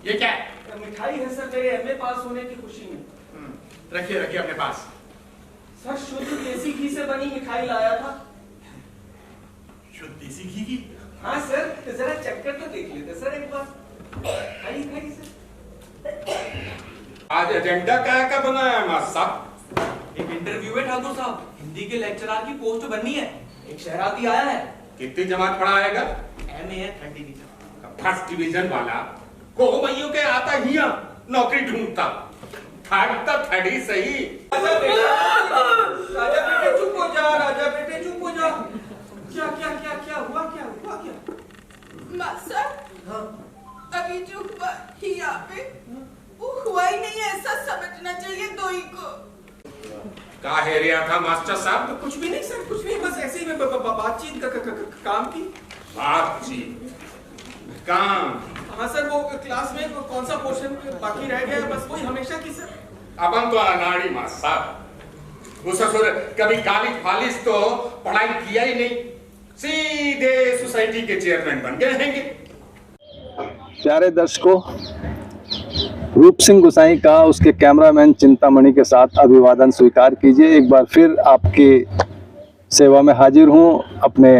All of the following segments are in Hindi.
ये क्या है? मिठाई है सर, मेरे एमए पास होने की खुशी में। रखिए रखिए अपने पास। सर शुद्ध देसी घी से बनी मिठाई लाया था। शुद्ध देसी घी की? हाँ सर, जरा चक्कर तो देख लेते सर एक बार। खाई खाई सर। आज एजेंडा क्या का बनाया है मास्टर साहब? एक इंटरव्यू है ठाकुर साहब, हिंदी के लेक्चरर की पोस्ट बननी है। एक शहराती आया है। कितनी जमात पढ़ा आएगा? एमए है 3rd डिवीजन। फर्स्ट डिवीजन वाला को मइयों के आता ही नौकरी ढूंढता। थर्ड ही सही। राजा बेटे चुप हो जा, राजा बेटे चुप हो जा। क्या क्या क्या क्या हुआ, क्या हुआ क्या? मास्टर, अभी जो हुआ ही यहाँ पे वो हुआ ही नहीं, ऐसा समझना चाहिए दो ही को। का हेरिया था मास्टर साहब? तो कुछ भी नहीं सर, कुछ नहीं, बस ऐसे ही बातचीत काम की। बातचीत काम? हाँ सर, वो क्लास में कौन सा पोर्शन बाकी रह गया, बस वही हमेशा की सर। अपन तो अनाड़ी मास्टर साहब, वो ससुर कभी कॉलेज फालिस तो पढ़ाई किया ही नहीं, सीधे सोसाइटी के चेयरमैन बन गए हैं। प्यारे दर्शकों, रूप सिंह गुसाई का उसके कैमरामैन चिंतामणि के साथ अभिवादन स्वीकार कीजिए। एक बार फिर आपकी सेवा में हाजिर हूं, अपने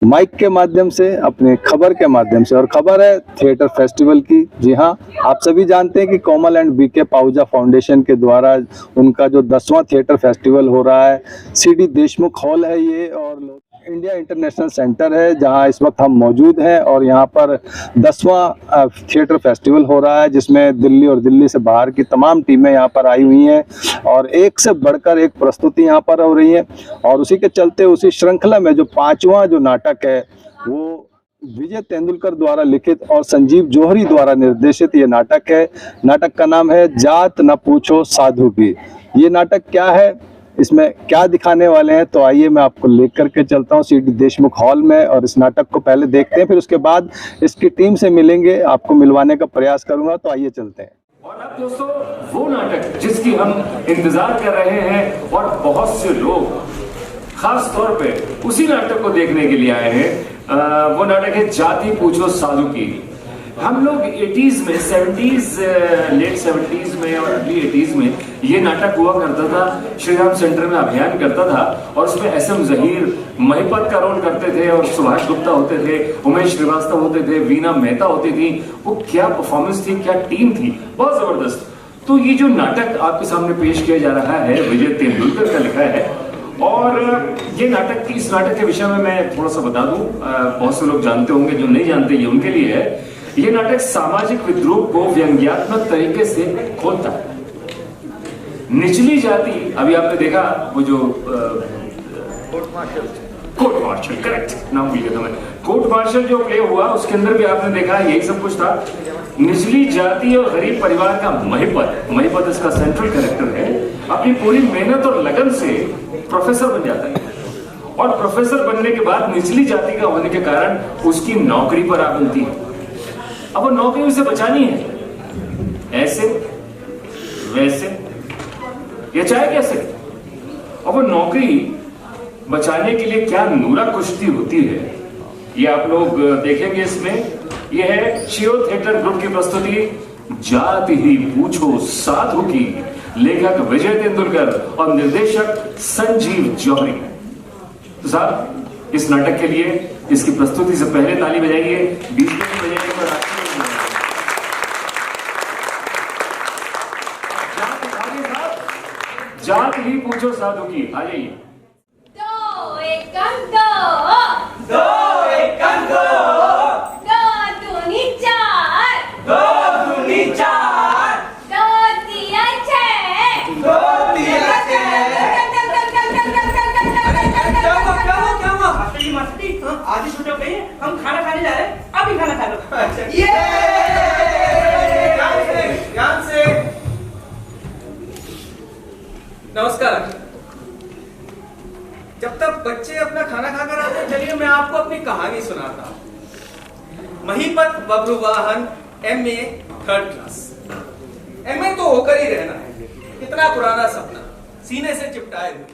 माइक के माध्यम से, अपने खबर के माध्यम से। और खबर है थिएटर फेस्टिवल की। जी हां, आप सभी जानते हैं कि कोमल एंड बीके पाहुजा फाउंडेशन के द्वारा उनका जो 10वां थिएटर फेस्टिवल हो रहा है, सीडी देशमुख हॉल है ये, और इंडिया इंटरनेशनल सेंटर है जहां इस वक्त हम मौजूद हैं। और यहां पर 10वां थिएटर फेस्टिवल हो रहा है, जिसमें दिल्ली और दिल्ली से बाहर की तमाम टीमें यहां पर आई हुई हैं और एक से बढ़कर एक प्रस्तुति यहां पर हो रही है। और उसी के चलते उसी श्रृंखला में जो 5वां जो नाटक है वो विजय तेंदुलकर द्वारा लिखित और संजीव जौहरी द्वारा निर्देशित ये नाटक है। नाटक का नाम है जात न पूछो साधु की। ये नाटक क्या है, इसमें क्या दिखाने वाले हैं, तो आइए मैं आपको लेकर के चलता हूं सीडी देशमुख हॉल में और इस नाटक को पहले देखते हैं, फिर उसके बाद इसकी टीम से मिलेंगे, आपको मिलवाने का प्रयास करूंगा। तो आइए चलते हैं। और अब दोस्तों वो नाटक जिसकी हम इंतजार कर रहे हैं और बहुत से लोग खास तौर पे उसी नाटक को देखने के लिए आए हैं, वो नाटक है जाति पूछो साधु की। हम लोग 80s में, 70s, लेट 70s में और अर्ली 80s में ये नाटक हुआ करता था। श्रीराम सेंटर में अभियान करता था और उसमें SM जहीर महिपत का रोल करते थे और सुभाष गुप्ता होते थे, उमेश श्रीवास्तव होते थे, वीना मेहता होती थी। वो क्या परफॉर्मेंस थी, क्या टीम थी, बहुत जबरदस्त। तो ये जो नाटक आपके सामने पेश किया जा रहा है विजय तेंदुलकर का लिखा है। और ये नाटक, इस नाटक के विषय में मैं थोड़ा सा बता दूं, बहुत से लोग जानते होंगे, जो नहीं जानते ये उनके लिए है। ये नाटक सामाजिक विद्रोह को व्यंग्यात्मक तरीके से खोलता है। निचली जाति, अभी आपने देखा वो जो कोर्ट मार्शल, करेक्ट नाम भूल गया था मैं, कोर्ट मार्शल जो प्ले हुआ उसके अंदर भी आपने देखा यही सब कुछ था। निचली जाति और गरीब परिवार का महिपत इसका सेंट्रल कैरेक्टर है। अपनी पूरी मेहनत और लगन से प्रोफेसर बन जाता है और प्रोफेसर बनने के बाद निचली जाति का होने के कारण उसकी नौकरी पर आ बनती है। अब वो नौकरी उसे बचानी है, ऐसे वैसे या चाहे कैसे। और वो नौकरी बचाने के लिए क्या नूरा कुश्ती होती है, ये आप लोग देखेंगे इसमें। ये है शियो थिएटर ग्रुप की प्रस्तुति जाति ही पूछो साधु की। लेखक विजय तेंदुलकर और निर्देशक संजीव जौहरी। तो साहब, इस नाटक के लिए, इसकी प्रस्तुति से पहले ताली बजाइए, बीच में बजाइए पर जात ही पूछो साधु की। आ जाइए। दो एकम दो, दो एकम दो, दो दूनी चार, दो दूनी चार, दो तिया छह, दो तिया छह। क्या हुआ? मस्ती आधी छुट्टी हो गई है, हम खाना खाने जा रहे हैं, अभी खाना खा लो। ये ध्यान से। नमस्कार। जब तक बच्चे अपना खाना खाकर आते हैं, चलिए मैं आपको अपनी कहानी सुनाता हूँ। Mahipat Babruvahan MA 3rd class. MA तो होकर ही रहना है, इतना पुराना सपना सीने से चिपटाए हुए।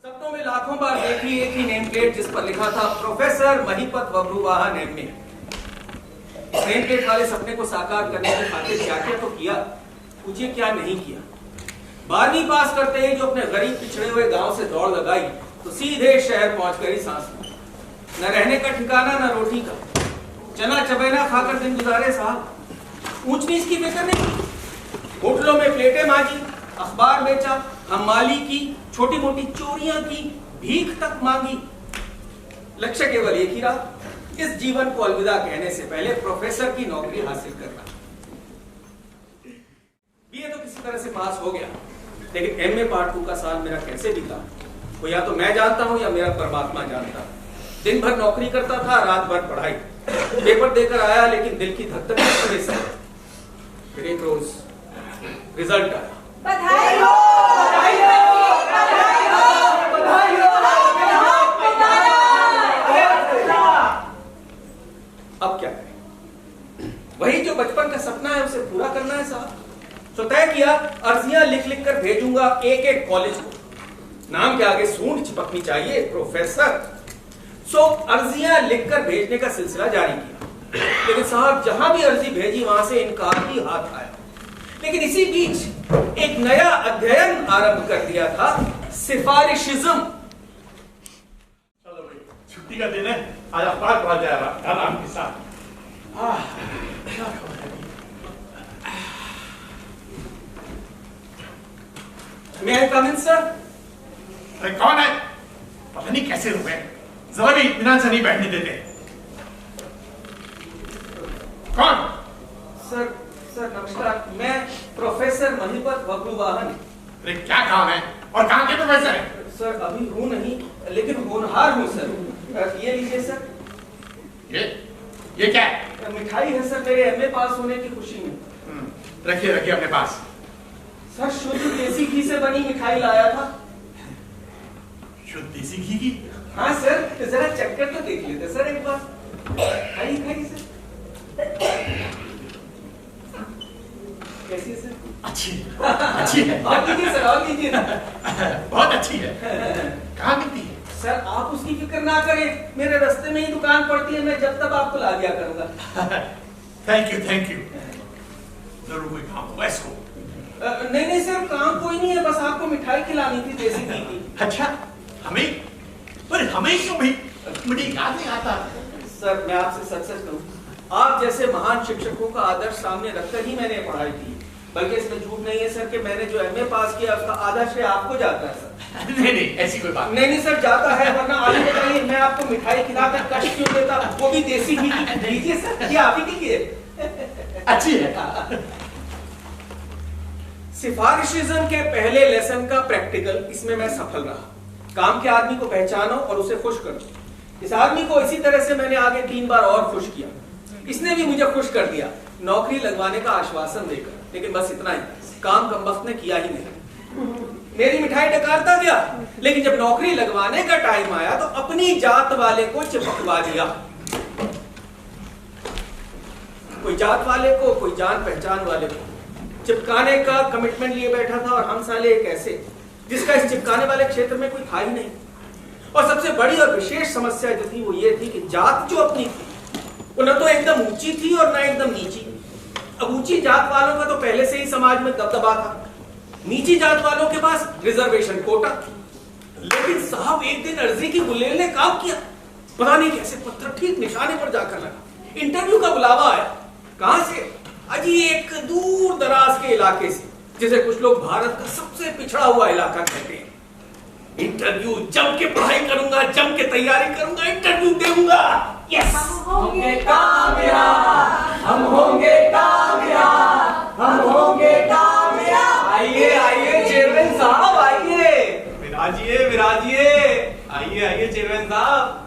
सपनों में लाखों बार देखी एक ही नेम प्लेट जिस पर लिखा था professor Mahipat Babruvahan MA। Name plate वाले सपने को साकार करने की खातिर क्या क्या तो किया, पूछिए क्या नहीं किया। 12वीं पास करते ही जो अपने गरीब पिछड़े हुए गांव से दौड़ लगाई तो सीधे शहर पहुंच गई सांस में। न रहने का ठिकाना न रोटी का, चना चबेना खाकर दिन गुजारे साहब। ऊंच नीच की फिक्र नहीं की, होटलों में प्लेटें मांगी, अखबार बेचा, हमाली की, छोटी मोटी चोरियां की, भीख तक मांगी। लक्ष्य केवल एक ही रहा, इस जीवन को अलविदा कहने से पहले प्रोफेसर की नौकरी हासिल करना। बीए तो किसी तरह से पास हो गया, लेकिन एमए पार्ट 2 का साल मेरा कैसे बीता वो या तो मैं जानता हूं या मेरा परमात्मा जानता। दिन भर नौकरी करता था, रात भर पढ़ाई। पेपर देकर आया लेकिन दिल की धक धक नहीं सही। फिर एक रोज रिजल्ट आया। बधाई हो, बधाई हो, बधाई हो, बधाई हो, अब क्या करें? वही जो बचपन का सपना है उसे पूरा करना है साहब। तो तय किया अर्जियां लिख लिख कर भेजूंगा एक एक कॉलेज को। नाम के आगे सूंड चिपकनी चाहिए, प्रोफेसर। सो अर्जियां लिखकर भेजने का सिलसिला जारी किया, लेकिन साहब जहां भी अर्जी भेजी वहां से इनकार ही हाथ आया। लेकिन इसी बीच एक नया अध्ययन आरंभ कर दिया था, सिफारिशिज्म। चलो भाई, छुट्टी का दिन है, आज अखबार पढ़ा जाएगा आराम के साथ। May I come in, sir? अरे कौन है? पता नहीं कैसे लोग हैं, जरा भी इत्मीनान से नहीं बैठने देते। कौन? सर नमस्कार, मैं प्रोफेसर महिपत बब्रुवाहन। अरे क्या काम है और कहाँ के प्रोफेसर हैं? सर अभी हूं नहीं, लेकिन होनहार हूं सर। ये लीजिए सर। ये क्या है? मिठाई है सर, मेरे एमए पास होने की खुशी में। रखिए रखिए अपने पास। सर शुद्ध देसी घी से बनी मिठाई लाया था। शुद्ध देसी घी की? हाँ सर, जरा चक्कर तो देख लेते सर एक बार। खाइए सर। कैसी है सर? अच्छी है। और लीजिए सर, और लीजिए। बहुत अच्छी है। कहाँ मिलती है? सर आप उसकी फिक्र ना करें, मेरे रास्ते में ही दुकान पड़ती है, मैं जब तक आपको ला दिया करूंगा। Thank you. जरूर कोई काम होगा इसको। नहीं सर, काम कोई नहीं है, बस आपको मिठाई खिलानी थी देसी घी की। अच्छा, हमें? पर हमें क्यों भाई? मुझे याद नहीं आता। सर मैं आपसे सच कहूं, आप जैसे महान शिक्षकों का आदर्श सामने रखकर ही मैंने पढ़ाई की। बल्कि इसमें झूठ नहीं है सर कि मैंने जो एमए पास किया उसका आधा श्रेय आपको जाता है सर। नहीं ऐसी कोई बात नहीं सर, जाता है, वरना आगे बताइए मैं आपको मिठाई खिलाकर कष्ट क्यों देता, वो भी देसी घी की। लीजिए सर, ये आप ही की है। अच्छी है। सिफारिशिज्म के पहले लेसन का प्रैक्टिकल, इसमें मैं सफल रहा। काम के आदमी को पहचानो और उसे खुश करो। इस आदमी को इसी तरह से मैंने आगे 3 बार और खुश किया, इसने भी मुझे खुश कर दिया नौकरी लगवाने का आश्वासन देकर। लेकिन बस इतना ही, काम कमबख्त ने किया ही नहीं। मेरी मिठाई डकारता गया, लेकिन जब नौकरी लगवाने का टाइम आया तो अपनी जात वाले को चिपकवा दिया। कोई जात वाले को, कोई जान पहचान वाले को चिपकाने का कमिटमेंट लिए बैठा था। और हम साले एक ऐसे जिसका इस चिपकाने वाले क्षेत्र में कोई था ही नहीं। और सबसे बड़ी और विशेष समस्या जो थी वो ये थी कि जात जो अपनी थी वो न तो एकदम ऊंची थी और न एकदम नीची। अब ऊंची जात वालों का तो पहले से ही समाज में दबदबा था, नीची जात वालों के पास रिजर्वेशन कोटा। लेकिन साहब एक दिन अर्जी की गुलेल ने काम किया, पता नहीं कैसे पत्थर ठीक निशाने पर जाकर लगा। इंटरव्यू का बुलावा आया। कहां से? अजी एक दूर दराज के इलाके से, जिसे कुछ लोग भारत का सबसे पिछड़ा हुआ इलाका कहते हैं। इंटरव्यू जम के पढ़ाई करूंगा, जम के तैयारी करूंगा, इंटरव्यू दूंगा। यस, हम होंगे कामयाब, हम होंगे कामयाब, हम होंगे कामयाब। आइए चेयरमैन साहब, आइए। विराजिए। आइए चेयरमैन साहब।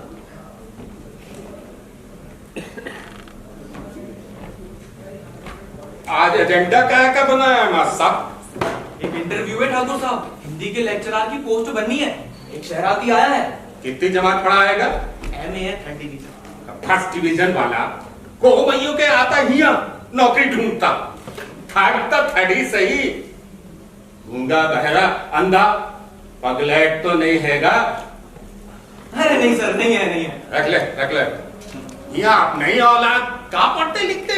आज एजेंडा क्या बनाया है मास्टर साहब? एक इंटरव्यू है ठाकुर साहब, हिंदी के लेक्चरर की पोस्ट बननी है। एक शहराती आया है। कितनी जमात पढ़ाएगा? एमए है 3rd डिवीजन। 1st डिवीजन वाला को भैया के आता ही नौकरी ढूंढता। 3rd ही सही। गूंगा बहरा अंधा पगलेट तो नहीं हैगा? अरे नहीं सर, नहीं है। रख ले। यहाँ आप नई औलाद का पढ़ते लिखते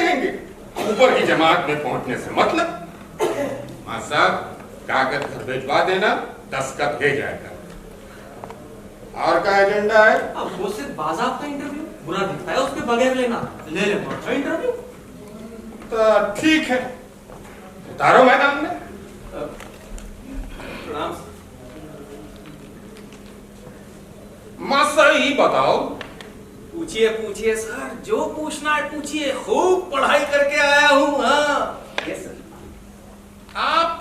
ऊपर की जमात में पहुंचने से मतलब। मां साहब कागज घर भिजवा देना, दस्तखत भेज जाएगा। और का एजेंडा है? अब वो सिर्फ बाज़ाब्ता इंटरव्यू, बुरा दिखता है उसके बगैर लेना, ले ले अच्छा इंटरव्यू। तो ठीक है, उतारो मैदान में। प्रणाम। मास्टर ही बताओ। पूछिए पूछिए सर, जो पूछना है पूछिए, खूब पढ़ाई करके आया हूँ। हाँ यस सर। आप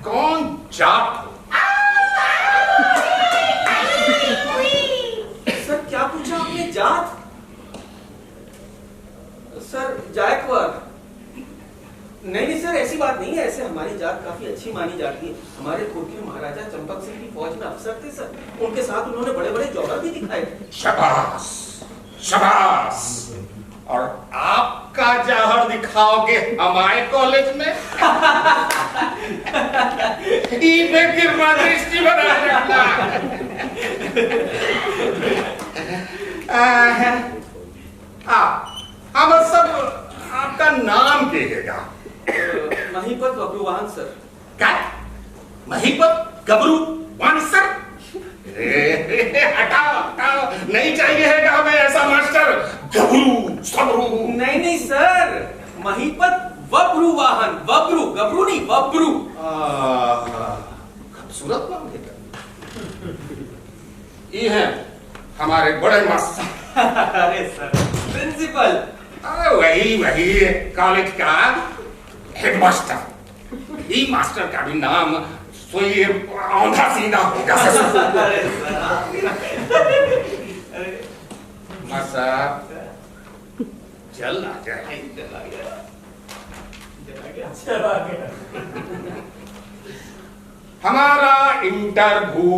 कौन जात हो? सर क्या पूछा आपने? जात? सर जायकवाड़? नहीं सर, ऐसी बात नहीं है। ऐसे हमारी जात काफी अच्छी मानी जाती है। हमारे खुद के महाराजा चंपक सिंह की फौज में अफसर थे सर, उनके साथ उन्होंने बड़े बड़े जौहर भी दिखाए। शाबाश शाबाश। और आपका जौहर दिखाओगे हमारे कॉलेज में? किरमा दृष्टि बना रखना। हम सब आपका नाम कहेगा? महीपत बब्रुवाहन सर। क्या? महीपत गबरूवाहन सर? हटाओ हटाओ, नहीं चाहिए है हमें ऐसा मास्टर। गबरू सबरू। नहीं सर, महीपत बब्रुवाहन। बब्रू, गबरू नहीं, बब्रू। खूबसूरत नाम है। ये है हमारे बड़े मास्टर। अरे सर, प्रिंसिपल। वही कॉलेज का हेडमास्टर। ये मास्टर का भी नाम सोई औंधा सीधा होगा। मासा चल आ जाए। हमारा इंटरव्यू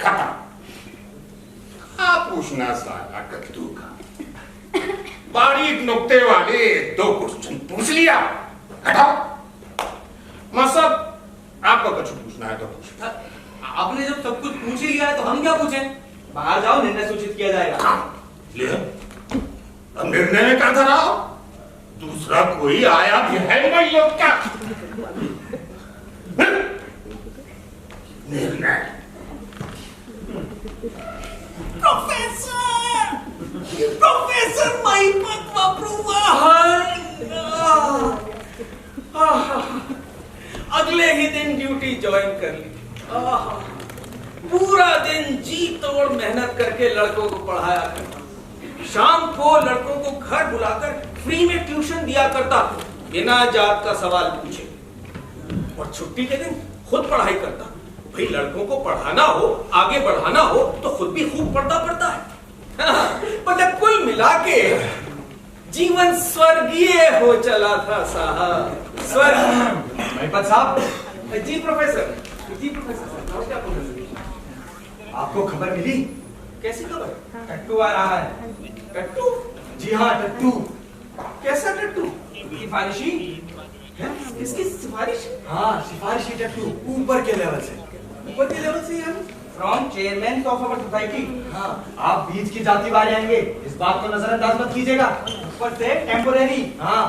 खत्म। आप पूछना सारा कद्दू का बारीक नुक्ते वाले 2 क्वेश्चन पूछ लिया। हटाओ। मतलब आपको कुछ पूछना है तो पूछो। आपने जब सब कुछ पूछ ही लिया है तो हम क्या पूछें? बाहर जाओ, निर्णय सूचित किया जाएगा। ले अब निर्णय में क्या धरा? दूसरा कोई आया भी है नहीं लोग क्या? निर्णय। प्रोफेसर महीपत बब्रुवाहन अगले ही दिन ड्यूटी ज्वाइन कर ली। पूरा दिन जी तोड़ मेहनत करके लड़कों को पढ़ाया करता, शाम को लड़कों को घर बुलाकर फ्री में ट्यूशन दिया करता, बिना जात का सवाल पूछे। और छुट्टी के दिन खुद पढ़ाई करता। भाई लड़कों को पढ़ाना हो, आगे बढ़ाना हो तो खुद भी खूब पढ़ता है। मतलब कुल मिला के जीवन स्वर्गीय हो चला था साहब। स्वर्ग। महीपत साहब। जी प्रोफेसर। जी प्रोफेसर साहब, नमस्कार प्रोफेसर। आपको खबर मिली? कैसी खबर? टट्टू आ रहा है। टट्टू? जी हाँ, टट्टू। कैसा टट्टू? सिफारिशी। किसकी सिफारिश? हाँ, सिफारिशी टट्टू, ऊपर के लेवल से। ऊपर के लेवल से यानी? From chairman of our society. हाँ, आप बीच की जाति वाले आएंगे, इस बात को नजरअंदाज मत कीजिएगा। ऊपर से टेम्पोरेरी। हाँ,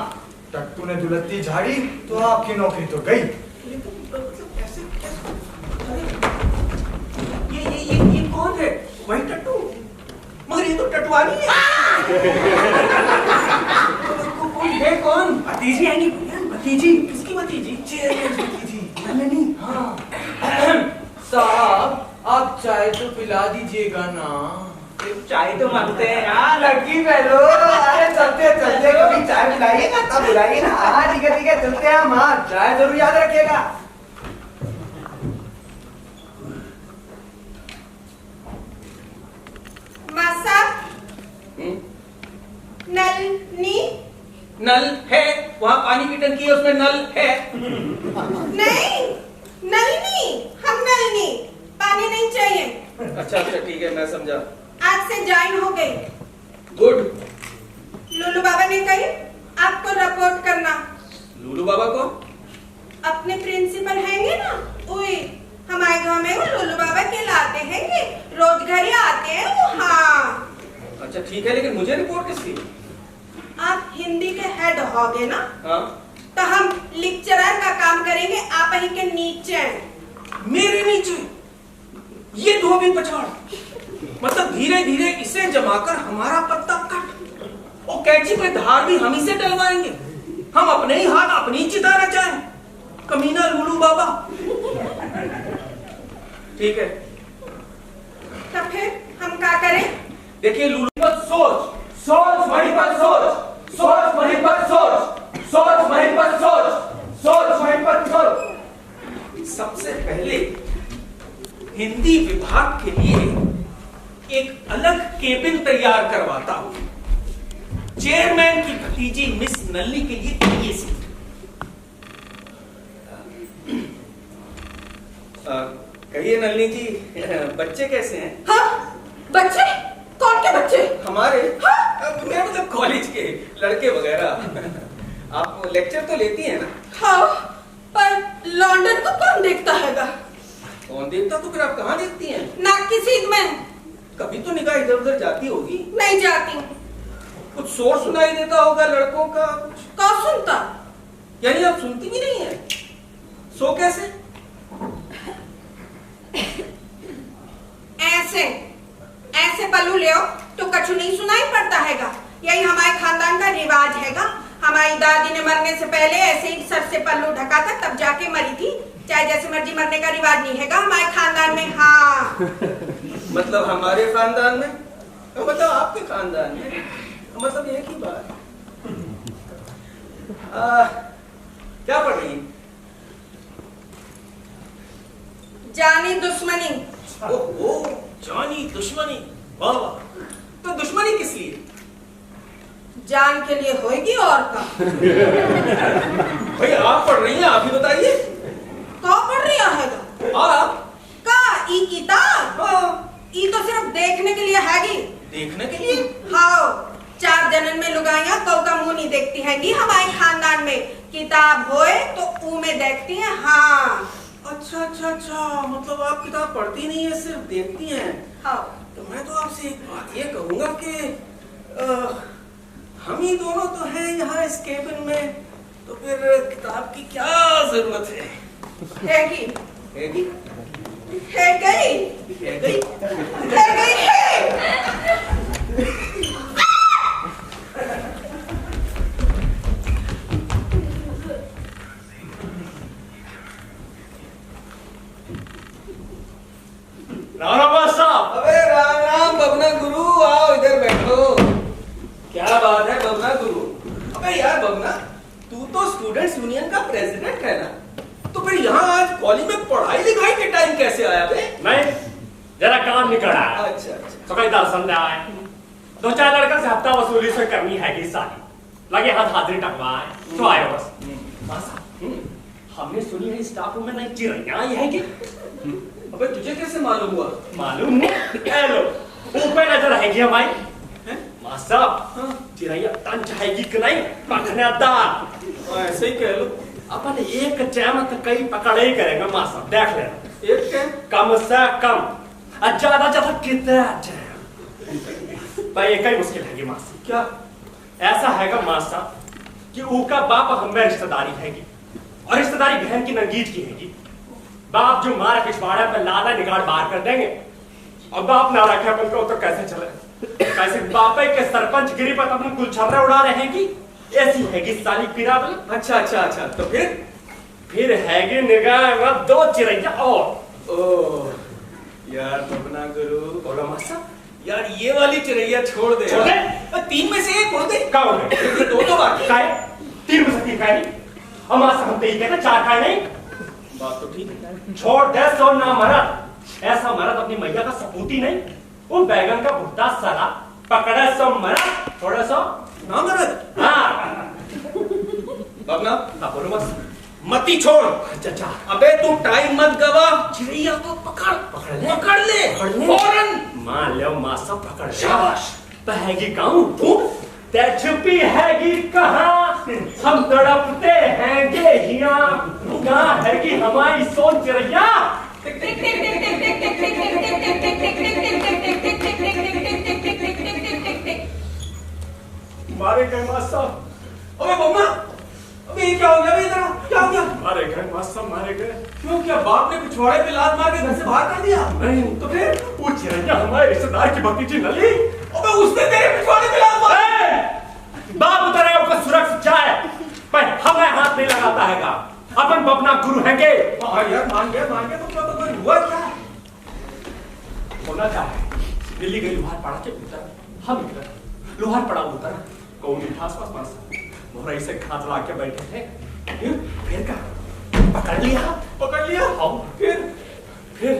टट्टू ने दुलत्ती झाड़ी तो आपकी नौकरी तो गई। ये कौन है? वही टट्टू? मगर ये तो टटवानी है। है कौन? भतीजी आएंगी। भतीजी? किसकी भतीजी? चेयरमैन भतीजी। नहीं। हाँ। साहब, आप चाय तो पिला दीजिएगा ना। चाय तो मांगते हैं यार। लड़की पहलो। अरे चलते कभी चाय पिलाइएगा तब बुलाइए ना। हाँ ठीक है चलते हैं हम। हाँ, चाय जरूर याद रखिएगा। मासा नल है, वहाँ पानी की टंकी है, उसमें नल है। नहीं, नलनी, हम नलनी, पानी नहीं चाहिए। अच्छा ठीक है, मैं समझा। आज से ज्वाइन हो गई। गुड। लूलू बाबा ने कही आपको रिपोर्ट करना। लूलू बाबा को? अपने प्रिंसिपल हैंगे ना, वही हमारे गांव में वो लूलू बाबा कहलाते हैं, रोज घर ही आते हैं वो। हाँ अच्छा ठीक है, लेकिन मुझे रिपोर्ट किसकी? आप हिंदी के हेड होगे ना, हाँ तो हम लेक्चरर का काम करेंगे, आप ही के नीचे। मेरे नीचे ये धोबी पछाड़, मतलब धीरे धीरे इसे जमाकर हमारा पत्ता कट और कैंची पे धार भी हम ही से डलवाएंगे। हम अपने ही हाथ अपनी चिता रचाएं, कमीना लूलू बाबा। ठीक है, तो फिर हम क्या करें? देखिए लूलू पर सोच, सोच वहीं पर सोच, सोच वहीं पर सोच, सोच वहीं पर सोच, सोच वहीं पर सोच। सबसे पहले हिंदी विभाग के लिए एक अलग केबिन तैयार करवाता हूं, चेयरमैन की भतीजी मिस नल्ली के लिए ये सीट। कहिए नल्ली जी, बच्चे कैसे हैं? हाँ, बच्चे? कौन के बच्चे? हमारे? हाँ? मेरा मतलब कॉलेज के लड़के वगैरह। आप लेक्चर तो लेती हैं ना? हाँ, पर लॉन्डन को कौन देखता हैगा? कौन देखता? तो फिर आप कहाँ देखती हैं? नाक की सीध में। कभी तो निगाह इधर उधर जाती होगी। नहीं जाती। कुछ शोर सुनाई देता होगा लड़कों का? कौन सुनता? यानी आप सुनती भी नहीं है? सो कैसे? ऐसे ऐसे पल्लू ले तो कछु नहीं सुनाई पड़ता हैगा। यही हमारे खानदान का रिवाज हैगा। हमारी दादी ने मरने से पहले ऐसे ही सर से पल्लू ढका था, तब जाके मरी थी। चाहे जैसे मर्जी मरने का रिवाज नहीं हैगा हमारे खानदान में। हाँ मतलब हमारे खानदान में, मतलब आपके खानदान में, मतलब एक ही बात। क्या पढ़ रही? जानी दुश्मनी। ओह, जानी दुश्मनी, वाह वाह। तो दुश्मनी किस लिए? जान के लिए होगी और का। भाई आप पढ़ रही हैं, आप ही बताइए। कौन पढ़ रही हैगा? आप? का ई किताब? हाँ। ई तो सिर्फ देखने के लिए हैगी। देखने के लिए? हाँ, 4 जनन में लुगाइयां कौ का मुंह नहीं देखती हैगी हमारे खानदान में। किताब होए तो ऊ में देखती हैं। हाँ। अच्छा अच्छा अच्छा, मतलब आप किताब पढ़ती नहीं है, सिर्फ देखती हैं। हाँ। तो मैं तो आपसे एक बात ये कहूंगा कि हम ही दोनों तो हैं यहाँ इस केबिन में, तो फिर किताब की क्या जरूरत है? हैगी। हैगी? है गई। है गई? है गई है। राम साहब। अबे राम राम बबना गुरु, आओ इधर बैठो। क्या बात है बबना गुरु? अबे यार बबना, तू तो स्टूडेंट्स यूनियन का प्रेसिडेंट है ना, तो फिर यहाँ आज कॉलेज में पढ़ाई लिखाई के टाइम कैसे आया बे? मैं जरा काम निकल आया। अच्छा अच्छा। तो कई दर्शन आए, 2-4 लड़का से हफ्ता वसूली से करनी है कि सारी लगे हाथ हाजिरी टकवाए तो आयो बस। हमने सुनी है स्टाफ रूम में नई चिड़ैया आई है कि? अबे तुझे कैसे मालूम हुआ? मालूम नहीं। हेलो, ऊपर नजर आएगी हमारी। मां साहब, चिड़ैया तन चाहेगी कि नहीं पकड़नेदार। ऐसे ही कह लो। अपन एक टाइम तक कई पकड़े ही करेंगे मां साहब, देख लेना। एक टाइम? कम से कम और ज्यादा ज्यादा कितना टाइम? भाई एक ही मुश्किल है मां साहब। क्या? ऐसा हैगा मां साहब कि ऊका बाप हमें रिश्तेदारी हैगी और रिश्तेदारी बहन की नंगीज की हैगी। बाप जो मारे पिछवाड़े पे लाला निगाड़ बाहर कर देंगे और बाप ना रखे अपन को तो कैसे चले? कैसे बाप के सरपंच गिरी पर अपन गुलछर्रे उड़ा रहे हैं कि ऐसी हैगी साली पिरावल। अच्छा अच्छा अच्छा, तो फिर हैगी निगाह में 2 चिड़ैया और। ओह यार बबना गुरु, बोलो मां साहब, यार ये वाली चिड़ैया छोड़ दे। छोड़ दे? 3 में से एक उड़ गई। क्या हो गए? 2 बाकी। काय 3 में से 3 काय नहीं? हम मां साहब तो ये कहते 4 काय नहीं। बात तो ठीक है। छोड़ दे सो ना मरद, ऐसा मरद अपनी मैया का सपूती नहीं। वो बैगन का भुट्टा साला पकड़े सो मरद, छोड़े सो ना मरद। हाँ। बबना ना बोलो बस। मती छोड़। अच्छा अच्छा। अबे तू टाइम मत गवा, चिड़ैया को पकड़। पकड़ ले फौरन। मान लो मासा पकड़ ले। शाबाश। पहगी कहूँ तू ते छुपी हैगी कहाँ? हम तड़पते हैंगे हियां, कहाँ हैगी हमारी सोच चिड़ैया? मारे गए मासा। अबे बम्मा, अबे ये क्या हो गया? इधर आ, क्या हो गया? मारे गए मास्टर, मारे गए। क्यों, क्या बाप ने पिछवाड़े पे लात मार के घर से बाहर कर दिया? नहीं तो फिर? वो चिरैया हमारे रिश्तेदार की भतीजी नली। अबे उसने तेरे पिछवाड़े पे लात मार। बाप उतरे उसका सुरक्षित जाए, पर हमें हाथ नहीं लगाता हैगा। अपन अपना गुरु हैंगे। हाँ यार, मान गया तो क्या, तो फिर हुआ क्या? होना चाहे दिल्ली गई लोहार पड़ा के उतर, हम उतर, लोहार पड़ा उतर, कौन इठास पास पास मोहराई से खात ला के बैठे थे। फिर क्या पकड़ लिया? हाँ। फिर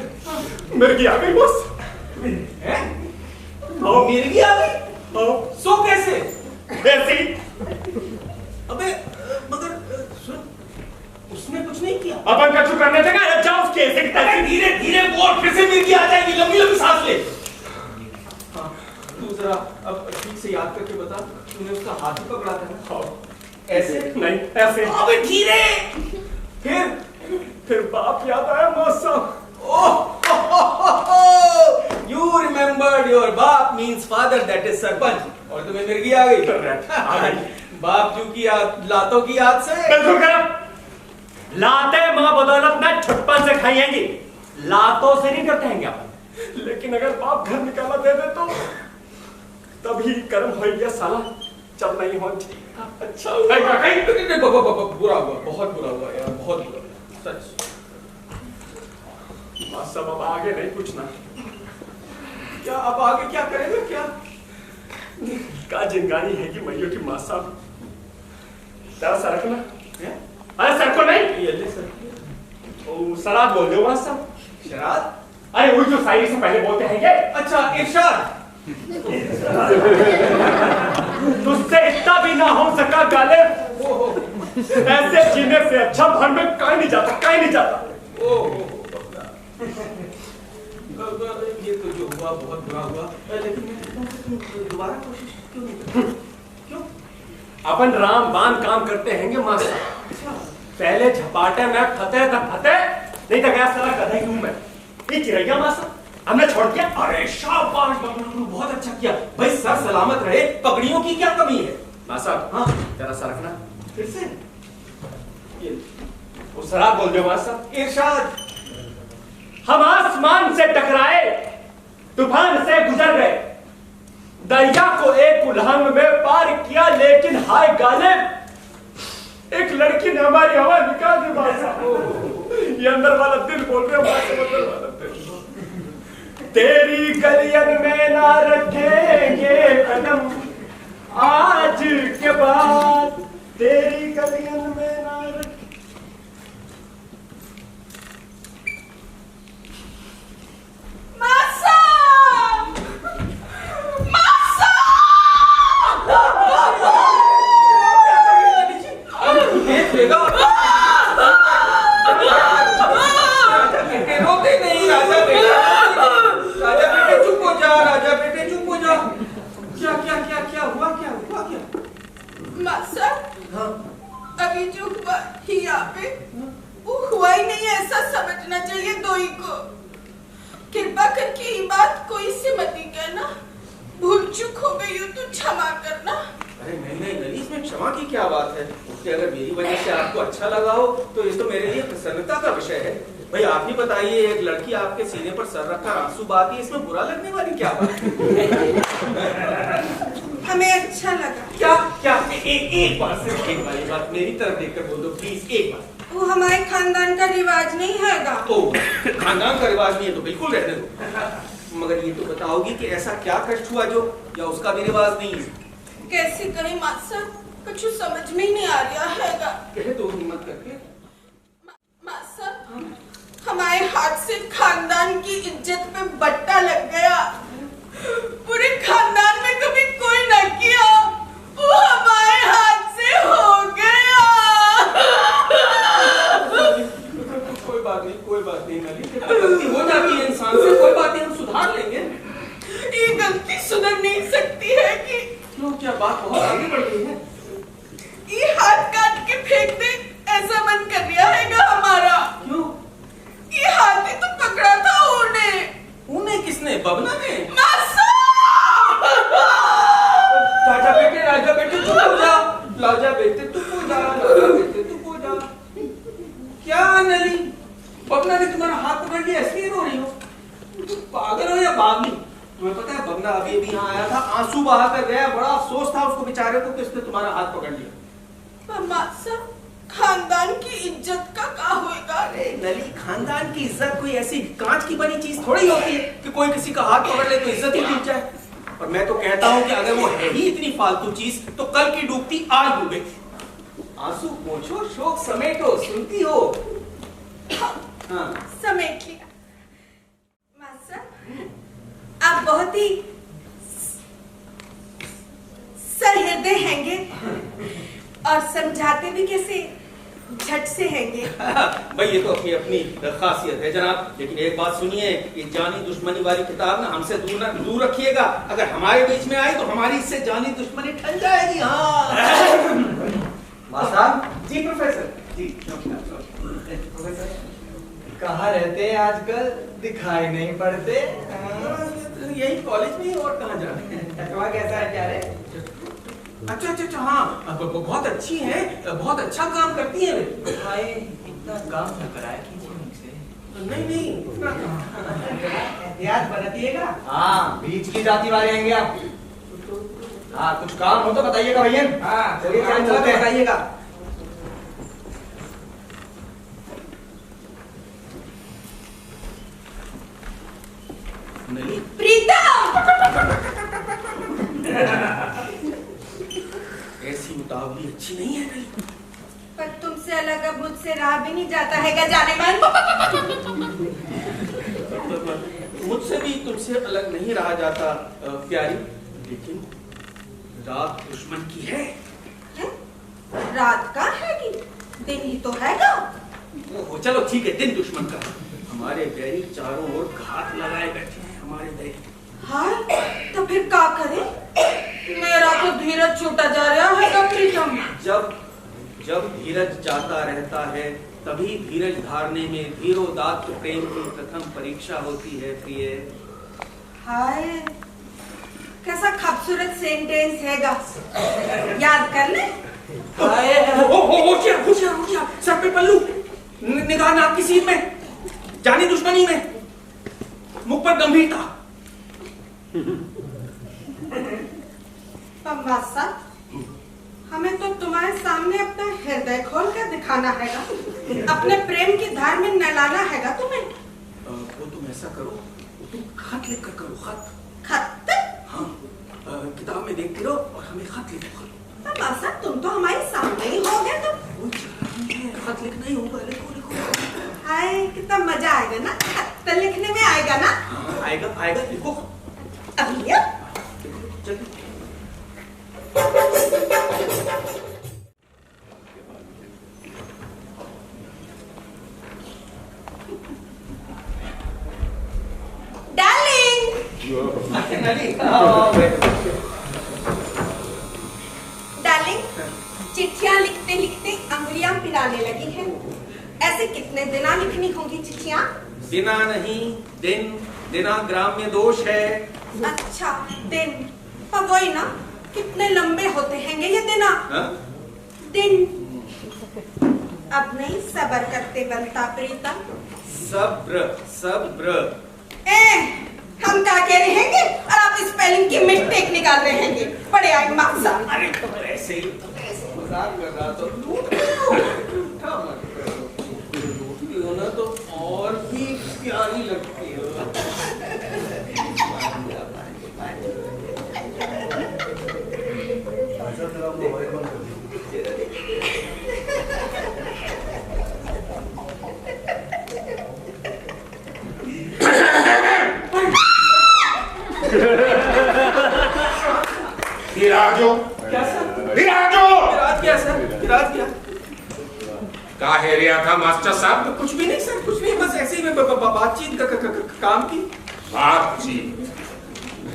मिर्गी आ गई बस। हैं? मिर्गी आ गई? सो कैसे? ऐसी अबे मगर सुन, उसने कुछ नहीं किया। अपन कछु करने देगा, जाओ उसके ऐसे अरे धीरे धीरे बोल, फिर से मिर्गी आ जाएगी। लंबी लंबी सांस ले। हाँ, तू जरा अब ठीक से याद करके बता, तूने उसका हाथ ही पकड़ा था ना? ऐसे नहीं, ऐसे। अबे धीरे। फिर बाप याद आया मौसम। You remembered your बाप means father, that is sarpanch, और तुम्हें मिर्गी आ गई। बाप जू की याद, लातों की याद से। बिल्कुल करम। लाते माँ बदौलत में छुटपन से खाएंगी, लातों से नहीं करते हैं अपन। लेकिन अगर बाप घर निकाला दे दे तो तभी कर्म हो गया साला, चल नहीं हो ठीक। अच्छा बुरा हुआ, बहुत बुरा हुआ यार, बहुत बुरा हुआ, सच। सब अब आगे नहीं पूछना। क्या अब आगे क्या करेंगे? क्या का जिनगानी है कि मैयो की माँ साहब तेरा सरकना है? अरे सरको नहीं, ये ले सर। ओ सराद बोल दो माँ साहब। शराद? अरे वही जो शायरी से पहले बोलते हैं ये। अच्छा, इरशाद। तुझसे इतना भी ना हो सका गाले, ऐसे जीने से अच्छा भर में कहीं नहीं जाता। ये तो जो हुआ बहुत बुरा हुआ, लेकिन मैं कहता हूं कि तुम दोबारा कोशिश क्यों नहीं करते? क्यों? अपन राम बान काम करते हैंगे मास्टर। पहले झपाटे में फतेह तब फतेह, नहीं तो गया साला गधा ही हूं मैं। ये चिरैया मास्टर हमने छोड़ दिया। अरे शाबाश बबलू, बहुत अच्छा किया भाई। सर सलामत रहे, पगड़ियों की क्या कमी है? मास्टर हाँ, तेरा सर रखना फिर से ये वो सराब बोल दो मास्टर। इरशाद। हम आसमान से टकराए, तूफान से गुजर गए, दरिया को एक उल्लंघन में पार किया, लेकिन हाय गालिब एक लड़की ने हमारी हवा निकाल दी मास्टर। ये अंदर वाला दिल बोल रहे हैं, अंदर वाला दिल। तेरी गलियन में ना रखेंगे कदम, आज के बाद तेरी गलियन में ना रखेंगे। रोते नहीं राजा बेटे, राजा बेटे चुप हो जा, राजा बेटे चुप हो जा। क्या क्या क्या क्या हुआ? क्या हुआ? क्या मास्टर? हाँ, अभी जो हुआ ही यहाँ पे वो हुआ ही नहीं, ऐसा समझना चाहिए दोई को। कृपा करके ये बात कोई से मत ही कहना, भूल चूक हो गई हो तो क्षमा करना। अरे नहीं नहीं नली, इसमें क्षमा की क्या बात है? उससे अगर मेरी वजह से आपको अच्छा लगा हो तो ये तो मेरे लिए प्रसन्नता का विषय है। भाई आप ही बताइए, एक लड़की आपके सीने पर सर रखकर आंसू बहाती है, इसमें बुरा लगने वाली क्या बात है? हमें अच्छा लगा। क्या क्या एक बार सिर्फ एक बार, बात मेरी तरफ देखकर बोल दो प्लीज, एक बार। वो हमारे खानदान का रिवाज नहीं हैगा। तो खानदान का रिवाज नहीं है तो बिल्कुल रहने दो, मगर ये तो बताओगी कि ऐसा क्या कष्ट हुआ जो या उसका भी रिवाज नहीं है? कैसे करें मास्टर, कुछ समझ में ही नहीं आ रहा हैगा। कह दो हिम्मत करके। मास्टर, हमारे हाथ से खानदान की इज्जत पे बट्टा लग गया। पूरे खानदान में कभी कोई न किया, वो हमारे हाथ से हो गया। कोई बात नहीं नली, गलती हो जाती है इंसान से, कोई बात नहीं, हम सुधार लेंगे। ये गलती सुधर नहीं सकती है कि क्यों, क्या बात बहुत आगे बढ़ गई है? ये हाथ काट के फेंक दे, ऐसा मन कर रहा हैगा हमारा। क्यों? ये हाथ ही तो पकड़ा था उन्हें। उन्हें किसने? बबना ने? मास्टर! राजा बेटे तू को जा, लाला बेटे तू को जा। क्या नली, बगना ने तुम्हारा हाथ पकड़ लिया इसलिए रो रही हो? तुम पागल हो या बावली? तुम्हें पता है बगना अभी अभी यहाँ आया था, आंसू बहा कर गया, बड़ा अफसोस था उसको बेचारे को कि उसने तुम्हारा हाथ पकड़ लिया। मास्टर, खानदान की इज्जत का क्या होएगा? अरे नली, खानदान की इज्जत कोई ऐसी कांच की बनी चीज थोड़ी होती है कि कोई किसी का हाथ पकड़ ले तो इज्जत ही टूट जाए। और मैं तो कहता हूँ कि अगर वो है ही इतनी फालतू चीज तो कल की डूबती आज डूबे। आंसू पोंछो, शोक समेटो, सुनती हो? हाँ। समेट लिया। मास्टर, आप बहुत ही सहृदय हैंगे और समझाते भी कैसे झट से हैंगे। भाई ये तो अपनी अपनी खासियत है जनाब, लेकिन एक बात सुनिए, ये जानी दुश्मनी वाली किताब ना हमसे दूर रखिएगा। अगर हमारे बीच में आई तो हमारी इससे जानी दुश्मनी ठन जाएगी। हाँ मास्टर जी प्रोफेसर जी। प्रोफेसर कहाँ रहते हैं आजकल, दिखाई नहीं पड़ते? यही कॉलेज में और कहाँ जा रहे हैं? टकवा कैसा है क्या रे? अच्छा अच्छा अच्छा, हाँ बहुत अच्छी है, बहुत अच्छा काम करती है। भाई इतना काम न कराया कीजिए मुझसे। नहीं नहीं, एहतियात बरतिएगा। हाँ, बीच की जाति वाले आएंगे आप। हाँ, कुछ काम हो तो बताइएगा भैया। हाँ चलिए, क्या चलते हैं, बताइएगा। नहीं प्रीतम, ऐसी उतावली अच्छी नहीं है नहीं। पर तुमसे अलग अब मुझसे रहा भी नहीं जाता है जाने मन। मुझसे भी तुमसे अलग नहीं रहा जाता प्यारी, लेकिन रात दुश्मन की है। रात का है कि दिन ही तो हैगा। ओहो, चलो ठीक है, दिन दुश्मन का। हमारे बैरी चारों ओर घात लगाए बैठे हैं हमारे बैरी। हाय, तो फिर क्या करें? मेरा तो धीरज छूटा जा रहा है प्रीतम। जब धीरज जाता रहता है तभी धीरज धारने में धीरोदात्त प्रेम की प्रथम परीक्षा होती है प्रिय। हाय, कैसा खूबसूरत सेंटेंस हैगा, याद कर ले। होशियार, सर पे पल्लू, निगाह नाक की सीध में, जानी दुश्मनी में, मुख पर गंभीरता। मासा, हमें तो तुम्हारे सामने अपना हृदय खोल कर दिखाना हैगा, अपने प्रेम की धार में नहलाना हैगा तुम्हें। वो तुम ऐसा करो, तुम खत लिख कर करो। खत? हाँ, किताब में देखते रहो और हमें खत लिखो। मासा, तुम तो हमारे सामने ही हो गए। तुम खत लिखना ही होगा, लिखो। हाय, कितना मजा आएगा ना, खत लिखने में आएगा ना। हाँ, आएगा, लिखो अभी जल्दी। डार्लिंग, चिट्ठियां लिखते लिखते अंगुलियां पिराने लगी हैं। ऐसे कितने दिना लिखनी होंगी चिट्ठियां? दिना नहीं, दिना ग्राम्य दोष है। अच्छा, दिन, पर वही ना, कितने लंबे होते हैंगे ये दिना। दिन अब नहीं सबर करते बनता प्रीतम। सब्र। हम क्या कह रहे हैंगे और आप स्पेलिंग की मिस्टेक निकाल रहे हैंगे। बड़े आई मासा। अरे तो ऐसे ही मजाक कर रहा तो ना, तो और भी प्यारी लगती हो। विराजो, क्या सर? विराजो, विराज क्या? का हेरिया था मास्टर साहब? कुछ भी नहीं सर, कुछ नहीं, बस ऐसे ही में बातचीत काम की बातचीत,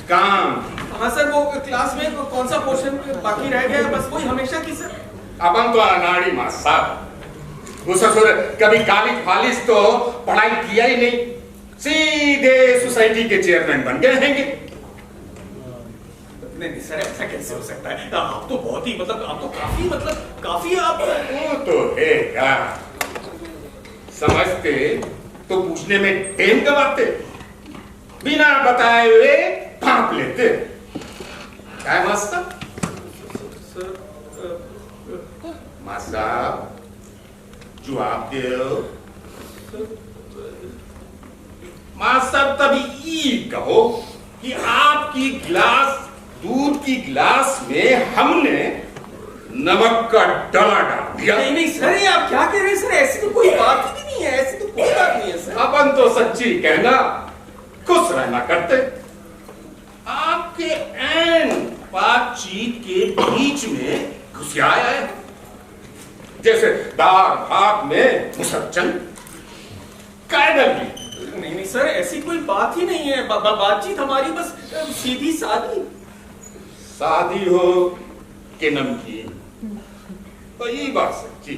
काम। हाँ सर, वो क्लास में कौन सा पोर्शन बाकी रह गया, बस वही हमेशा की सर। अब हम तो अनाड़ी मास्टर साहब, वो ससुर कभी कालिक फालिस तो पढ़ाई किया ही नहीं, सीधे सोसाइटी के चेयरमैन बन गए हैंगे। नहीं सर, ऐसा कैसे हो सकता है? आप तो बहुत ही आप तो काफी आप वो तो है यार, समझते तो पूछने में टेम गवाते, बिना बताए हुए भाप लेते। क्या है मास्टर? मास्टर जवाब दो। मास्टर तभी ई कहो कि आपकी गिलास, दूध की गिलास में हमने नमक का डला डाल दिया। नहीं सर, ये आप क्या कह रहे हैं सर? ऐसी तो कोई बात ही नहीं है, ऐसी तो कोई बात नहीं है सर। अपन तो सच्ची कहना, खुश रहना करते। आपके एन बातचीत के बीच में घुस आया है, जैसे दाल भात में मुसलचल कायदल की। नहीं सर, ऐसी कोई बात ही नहीं है। बातचीत हमारी बस सीधी सादी। शादी हो कि नमकीन, तो ये बात सच्ची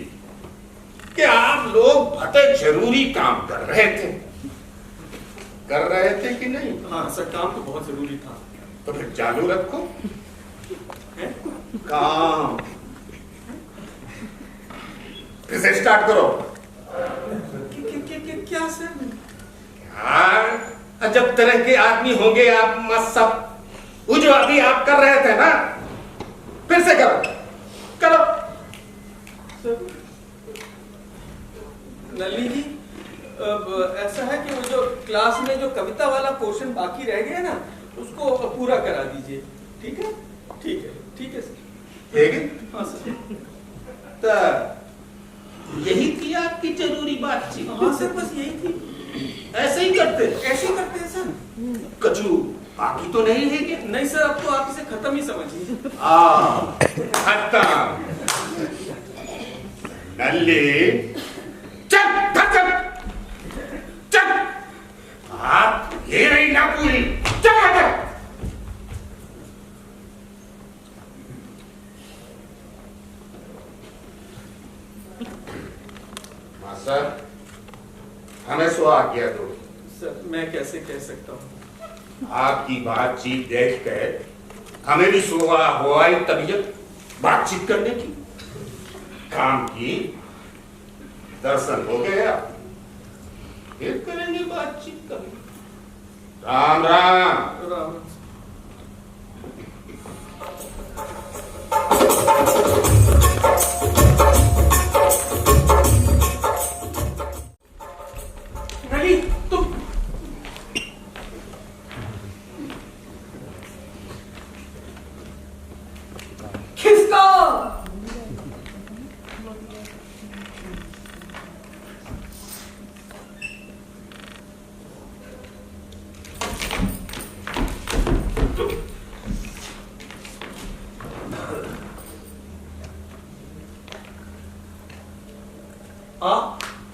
कि आप लोग भटे जरूरी काम कर रहे थे कि नहीं? हाँ सर, काम तो बहुत जरूरी था। तो फिर चालू रखो काम, फिर से स्टार्ट करो। क्या सर? हाँ, जब तरह के आदमी होंगे आप मत सब, वो जो अभी आप कर रहे थे ना, फिर से करो। नली जी, अब ऐसा है कि वो जो क्लास में जो कविता वाला पोर्शन बाकी रह गया ना, उसको पूरा करा दीजिए। ठीक है? ठीक है सर। ठीक है? हाँ सर। तो यही थी आपकी जरूरी बातचीत? हाँ सर, बस यही थी। ऐसे ही करते हैं सर। कचू बाकी तो नहीं है क्या? नहीं सर, अब तो आप इसे खत्म ही समझिए। खत्म। नल्ली चल आप ये रही ना पूरी। चल मास्टर, हमें सो आज्ञा दो। सर, मैं कैसे कह सकता हूँ? आपकी बातचीत देख कर हमें भी सुबह हुआ तबीयत बातचीत करने की, काम की, दर्शन हो गया, फिर करेंगे बातचीत करेंगे। राम राम। राम। नहीं तुम किसको?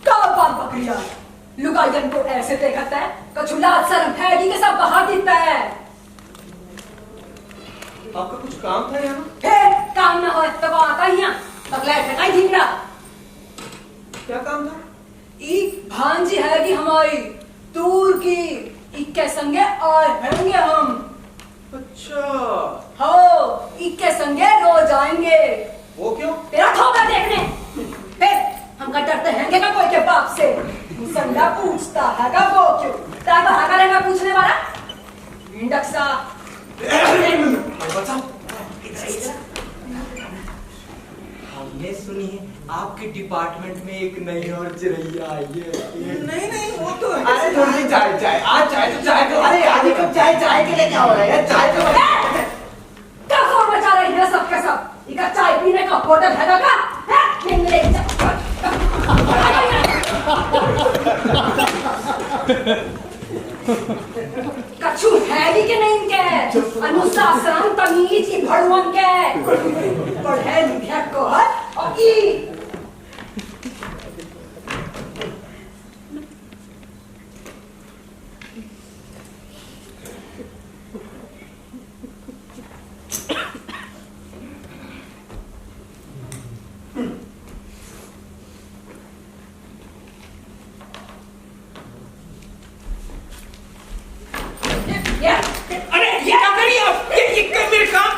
का बात बकरिया लुगायन को ऐसे देखता है कछुला शर्म हैगी के सब बाहर दिखता है। आपका कुछ काम था यहाँ? काम ना हो तो को आता ही यहाँ तब लाइट लगाई थी मेरा। क्या काम था? ई भांजी हैगी हमारी दूर की, इक्के संगे आए हैंगे हम। अच्छा, हो इक्के संगे रोज आएंगे। वो क्यों? तेरा ठोका देखने। फिर हमका डरते हैंगे का कोई के बाप से। मुसल्ला पूछता है का वो क्यों? ताई बाहर का रहेगा पूछने वाला। इंडक्सा। हमने सुनी है आपके डिपार्टमेंट में एक नई और चिरैया आई है। नहीं वो तो है। अरे थोड़ी चाय आज चाय तो अरे आधी कप चाय के लिए क्या हो रहा है? चाय तो क्या शोर मचा रही है सबके सब? इका चाय पीने का होटल है का? कछु है भी के नहीं के अनुशासन तमीज की भड़वन के पढ़े लिखे को है और ई अरे ये क्या करिए आप? ये मेरे काम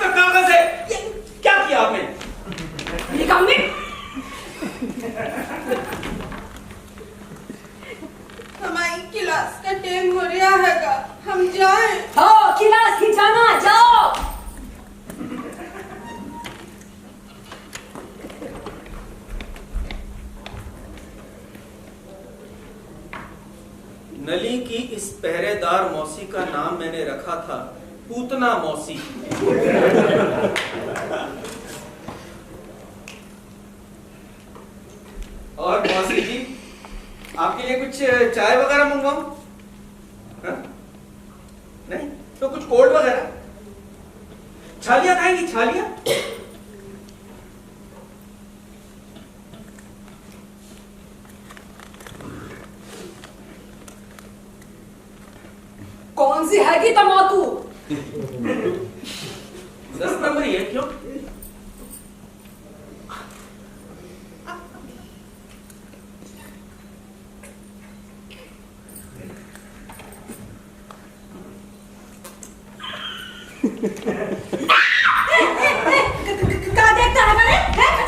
नली की इस पहरेदार मौसी का नाम मैंने रखा था पूतना मौसी। और मौसी जी, आपके लिए कुछ चाय वगैरह मंगवाऊं? हाँ? नहीं तो कुछ कोल्ड वगैरह? छालिया खाएंगी? छालिया? कौन सी है कि तमाकू? 10 नंबर ही है, क्यों? क्या देखता है मैंने?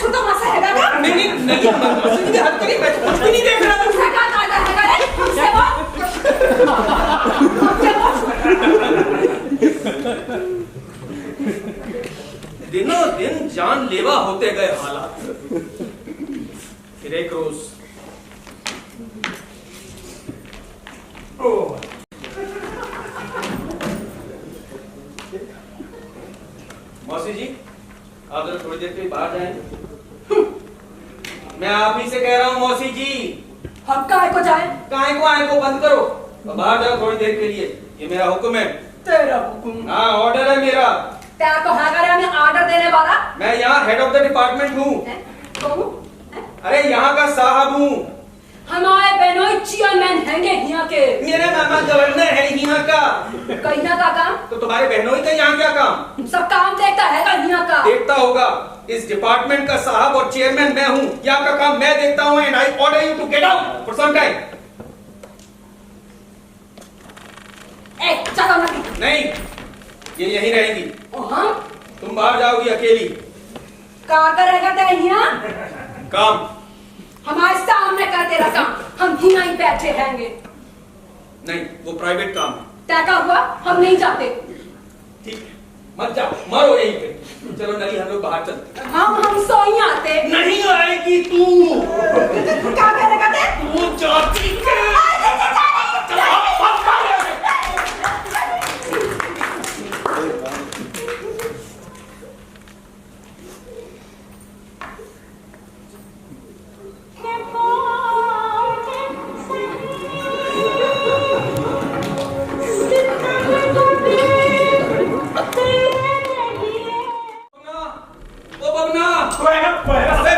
छोटा मासा है क्या? नहीं, मौसी जी हद करी, मैं तो कुछ भी नहीं देख रहा। तुमसे क्या काटा है क्या? हमसे बोल। दिनों दिन जानलेवा होते गए हालात। फिर एक रोज मौसी जी, आप जरा थोड़ी देर के लिए बाहर जाएंगे? मैं आप ही से कह रहा हूँ मौसी जी। हम काहे को जाए? काहे को आए को बंद करो और बाहर जाओ थोड़ी देर के लिए। ये मेरा हुक्म है। तेरा हुक्म? हाँ, ऑर्डर है मेरा। तेरा को है करे हमें ऑर्डर देने वाला? मैं यहाँ हेड ऑफ द डिपार्टमेंट हूँ। अरे यहाँ का साहब हूँ। हमारे बेनोई चेयरमैन हैंगे यहाँ के। मेरा मामा गवर्नर है यहाँ का। कहीं का काम? तो तुम्हारे बहनोई का यहाँ क्या काम? सब काम देखता है का यहाँ का? देखता होगा। इस डिपार्टमेंट का साहब और चेयरमैन मैं हूँ। यहाँ का काम मैं देखता हूँ। And I order you to get out for some time. चलो नहीं, ये यहीं रहेगी। हाँ? तुम बाहर जाओगी अकेली। क्या करेगा ते यहाँ? काम हमारे सामने कर तेरा काम। हम यहाँ ही बैठे हैंगे। नहीं, वो प्राइवेट काम है। तय का हुआ, हम नहीं जाते। ठीक है, मत जाओ, मरो यहीं पे। चलो नली, हम लोग बाहर चलते। हम सो ही आते। नहीं आएगी तू। क्या करेगा ते? तू जाती है।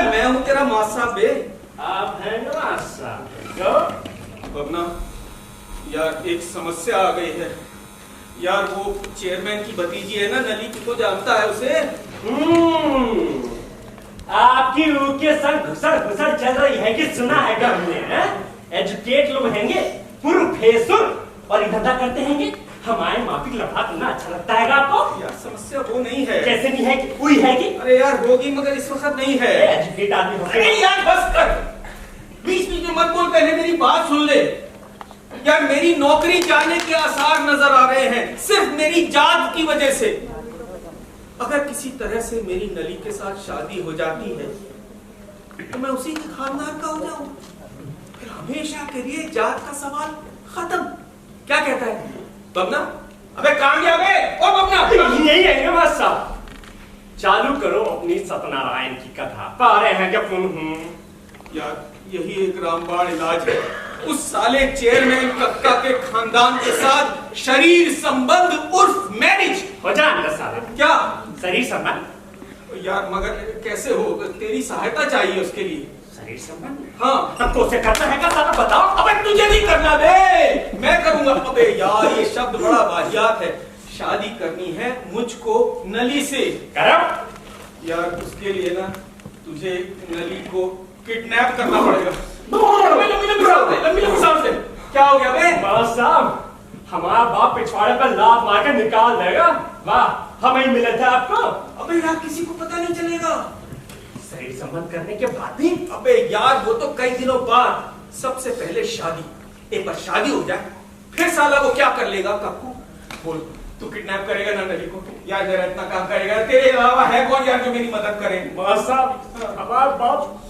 मैं हूँ तेरा मासा बे। आप हैं मासा? बबना, यार एक समस्या आ गई है। यार वो चेयरमैन की भतीजी है ना नली, तू तो जानता है उसे। आपकी रूह के संग घुसड़ चल रही है कि सुना है क्या हमने? एजुकेट लोग हैंगे, प्रोफेसर, और ये धंधा करते हैंगे। हमारे माफिक लफड़ा करना अच्छा लगता है आपको? यार समस्या वो नहीं है। कैसे नहीं है कि कोई है कि? अरे यार होगी, मगर इस वक्त नहीं है। एजुकेट आदमी होते अरे यार बस कर, बीच बीच में मत बोल, पहले मेरी बात सुन ले। यार मेरी नौकरी जाने के आसार नजर आ रहे हैं, सिर्फ मेरी जात की वजह से। अगर किसी तरह से मेरी नली के साथ शादी हो जाती है तो मैं उसी के खानदान का हो जाऊं, फिर हमेशा के लिए जात का सवाल खत्म। क्या कहता है बबना? अबे कहां गया बे? ओ बबना, यही है मासा। चालू करो अपनी सत्यनारायण की कथा। पा रहे हैं क्या? यार यही एक रामबाण इलाज है। उस साले चेयरमैन कक्का के खानदान के साथ शरीर संबंध उर्फ मैरिज हो जाएगा साले। क्या शरीर संबंध? यार मगर कैसे हो? तेरी सहायता चाहिए उसके लिए। शरीर संबंध? हाँ, हमको उसे करना है क्या साला? बताओ। अबे तुझे नहीं करना बे, मैं करूंगा। अबे यार ये शब्द बड़ा वाहियात है। शादी करनी है मुझको नली से। करो। यार उसके लिए ना तुझे नली को किडनैप करना पड़ेगा। लंबी सांस ले। क्या हो गया बे? बस साहब, हमारा बाप पिछवाड़े पर लात मार के निकाल देगा। वाह, हमें मिले थे आपको। अबे यार किसी को पता नहीं चलेगा। शरीर संबंध करने के बाद भी? अबे यार वो तो कई दिनों बाद। सबसे पहले शादी। एक बार शादी हो जाए फिर साला वो क्या कर लेगा? काकू बोल, तू किडनैप करेगा ना नली को? यार मेरा इतना काम करेगा, तेरे अलावा है कौन यार जो मेरी मदद करे? बस साहब, हमारा बाप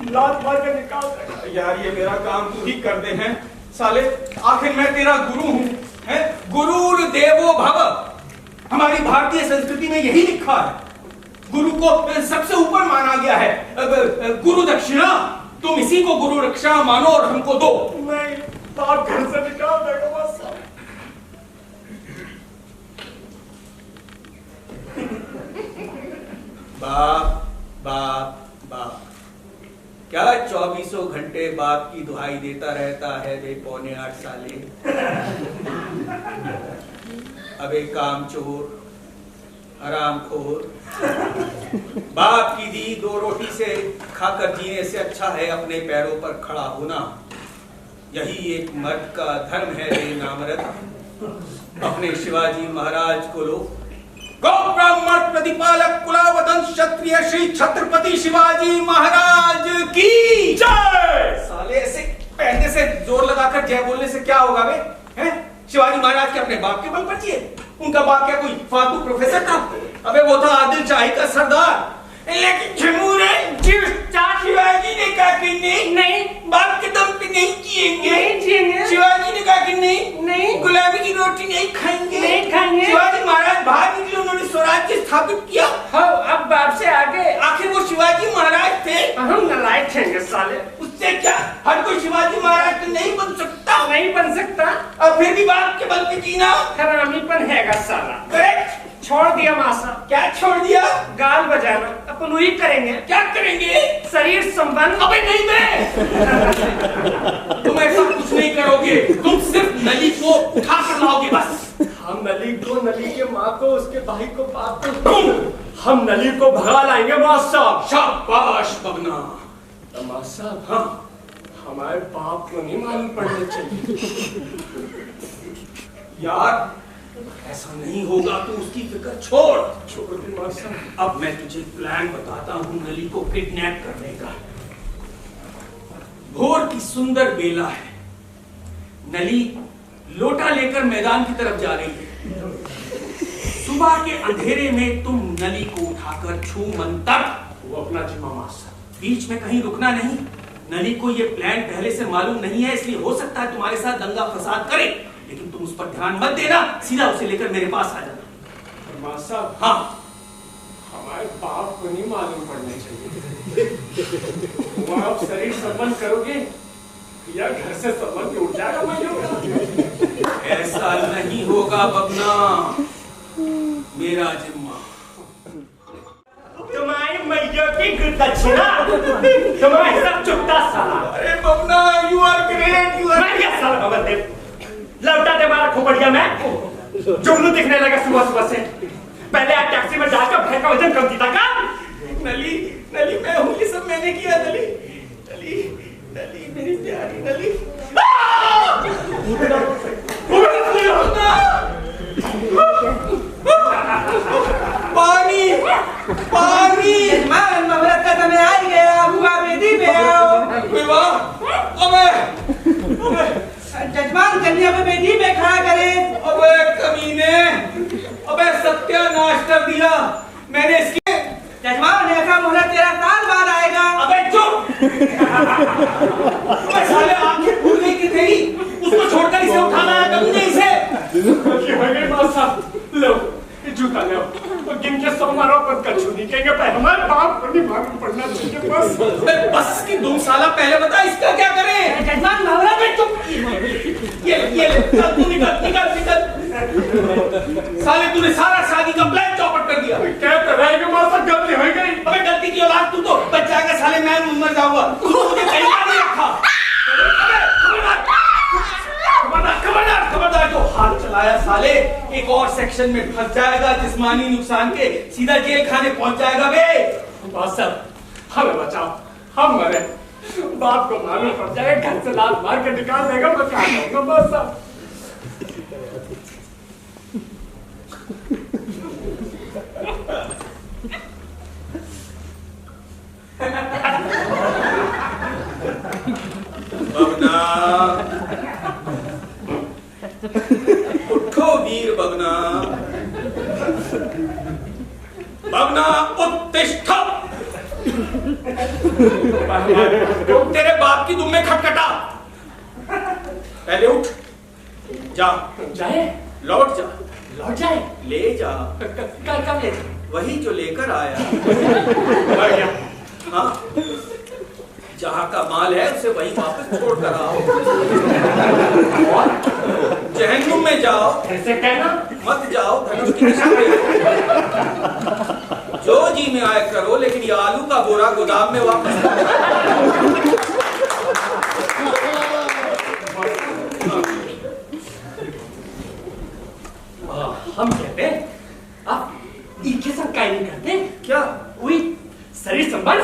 लात मार के निकाल देगा। यार ये मेरा काम तू ही कर दे हैं। साले आखिर मैं तेरा गुरु हूं, है? गुरुर देवो भव। हमारी भारतीय संस्कृति में यही लिखा है। गुरु को सबसे ऊपर माना गया है। गुरु दक्षिणा, तुम इसी को गुरु रक्षा मानो और हमको दो। नहीं, बाप घर से निकाल देगा बस। बाप बाप बाप, क्या 24 घंटे बाप की दुहाई देता रहता है बे 7.25 साले। अबे कामचोर, हरामखोर, बाप की दी 2 रोटी से खाकर जीने से अच्छा है अपने पैरों पर खड़ा होना। यही एक मर्द का धर्म है रे नामर्द। अपने शिवाजी महाराज को लो। गौ ब्राह्मण प्रतिपालक कुलावतंस क्षत्रिय श्री छत्रपति शिवाजी महाराज की जय। साले ऐसे पहनने से, जोर लगाकर जय बोलने से क्या होगा बे? हैं? शिवाजी महाराज के अपने बाप के बल पर जिए। उनका बाप क्या कोई फालतू प्रोफेसर था? अबे वो था आदिल शाही का सरदार। लेकिन शिवाजी ने कहा कि नहीं, बाप के दम पे नहीं जिएंगे। शिवाजी ने कहा कि नहीं, गुलाबी की रोटी नहीं खाएंगे। शिवाजी महाराज बाहर निकले, उन्होंने स्वराज्य स्थापित किया। अब बाप से आगे आखिर वो शिवाजी महाराज थे। हम नालायक थे साले। उससे क्या, हर कोई शिवाजी महाराज तो नहीं बन सकता। नहीं बन सकता। और फिर भी बाप के बल पे जीना हरामीपन हैगा साला। करेक्ट। छोड़ दिया मासा। क्या छोड़ दिया? गाल बजाना। अपन वही करेंगे। क्या करेंगे? शरीर संबंध। अबे नहीं मैं। तुम ऐसा कुछ नहीं करोगे, तुम सिर्फ नली को उठा कर लाओगे बस। हम नली को, नली के माँ को, उसके भाई को, बाप को, हम नली को भगा लाएंगे मासा। शाबाश बबना। मासा, हाँ, हमारे बाप को नहीं मालूम पड़ने चाहिए। यार ऐसा नहीं होगा, तू उसकी फिक्र छोड़ दी मासा। अब मैं तुझे प्लान बताता हूँ नली को किडनैप करने का। भोर की सुंदर बेला है। नली लोटा लेकर मैदान की तरफ जा रही है। सुबह के अंधेरे में तुम नली को उठाकर छू मंतर। वो अपना जिम्मा मासा। बीच में कहीं रुकना नहीं। नली को यह प्लान पहले से मालूम नहीं है, इसलिए हो सकता है तुम्हारे साथ दंगा फसाद करे, लेकिन तुम उस पर ध्यान मत देना। सीधा उसे लेकर मेरे पास आ जाना। मासा, हाँ, हमारे बाप को नहीं मालूम पड़ना चाहिए। तुम आप शरीर संबंध करोगे या घर से संबंध उठ जाएगा मैयों? ऐसा नहीं होगा बबना, मेरा जिम्मा। तुम्हारी मैयों की दक्षिणा तुम्हारे सब चुपता साला। अरे Babna, you are great, you are. मैं क्या साला भगत देव, लौटा दे मारा खोपड़िया में। जुगनू दिखने लगा सुबह सुबह से। पहले आप टैक्सी में जाकर भैंस का वजन कम था का? नली, नली मैं हूँ, ये सब मैंने किया। नली, नली, नली मेरी प्यारी नली। पानी, पानी। यजमान, नवरात्र का समय आ गया, हुआ वेदी पे आओ। विवाह, अबे, अबे, जजमान कन्या पे वेदी पे खड़ा करें। अबे कमीने, अबे सत्यानाश कर दिया मैंने इसके। जजमान ऐसा मुहूर्त 13 साल बाद आएगा। अबे चुप। अबे साले आंखें भूल गई कि तेरी, उसको छोड़कर इसे उठाना है कमीने इसे। लो जूता ले तो गिन के 100 मारो पर कछु नहीं कहेंगे। हमारे बाप को नहीं मालूम पड़ना चाहिए बस। बस की तुम साला पहले बता इसका क्या करें? जजमान नवरा में चुप। ये चल तू निकल। साले तूने सारा शादी का प्लान चौपट कर दिया। क्या करेंगे मासा, गलती हो गई। अबे गलती की औलाद, तू तो बच जाएगा साले, मैं मर जाऊंगा। तू मुझे कहीं नहीं रखा। खबरदार जो हाथ चलाया साले, एक और सेक्शन में फंस जाएगा जिस्मानी नुकसान के, सीधा जेल खाने पहुंच जाएगा बे। बस हमें बचाओ, हम मरे। बाप को मालूम पड़ जाएगा, घर से लात मार के निकाल देगा। मैं क्या करूंगा बस। बगना, उठो वीर बगना, बगना उत्तिष्ठ। तेरे बाप की दुम में खटखटा। पहले उठ, जा, जाए, लौट जा, लौट जाए, ले जा, कब ले जाए? वही जो लेकर आया। आ गया। हाँ, जहाँ का माल है उसे वहीं वापस छोड़ कर आओ। और जहन्नुम में जाओ। ऐसे कहना? मत जाओ, धनुष की दिशा में। जो जी में आए करो, लेकिन ये आलू का बोरा गोदाम में वापस हम कहते हैं आप इनके साथ काय नहीं करते क्या? वही शरीर संभाल।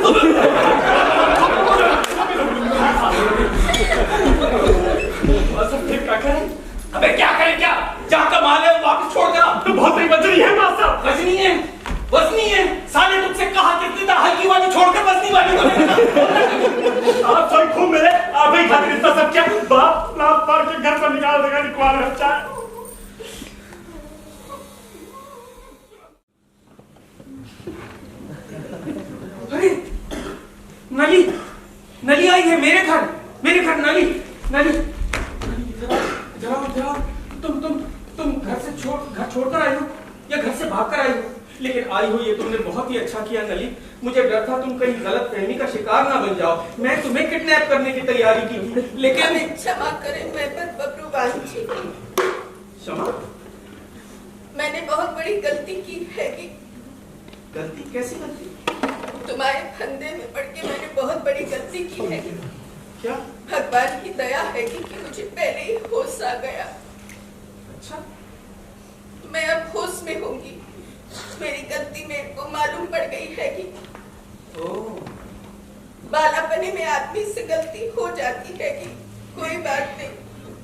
फिर क्या करें? अबे क्या करें क्या? जहाँ का माल है वो वापस छोड़ कर आओ। तो बहुत बड़ी बजरी है मास्टर। वजनी है, वजनी है। साले तुमसे कहा कितनी था हल्की वाली छोड़कर वजनी वाली को लेना। आप सही खूब मिले, आप ही खातिर इतना सब क्या? बाप लाभ पार के घर पर निकाल देगा निकलवा बच्चा। अरे नली, नली आई है मेरे घर नली, नली। जरा तुम घर छोड़कर आई हो या घर से भागकर आई हो? लेकिन आई हो ये तुमने बहुत ही अच्छा किया नली। मुझे डर था तुम कहीं गलत फहमी का शिकार ना बन जाओ। मैं तुम्हें किडनैप करने की तैयारी की थी, लेकिन क्षमा करें मैं पर बब्रुवाहन जी। क्षमा? मैंने बहुत बड़ी गलती की है कि गलती? कैसी गलती? तुम्हारे फंदे में पड़ के मैंने बहुत बड़ी गलती की है। क्या? भगवान की दया है कि मुझे पहले ही होश आ गया। अच्छा, मैं अब होश में होंगी। मेरी गलती मेरे को मालूम पड़ गई है कि बालापने में आदमी से गलती हो जाती है कि कोई बात नहीं,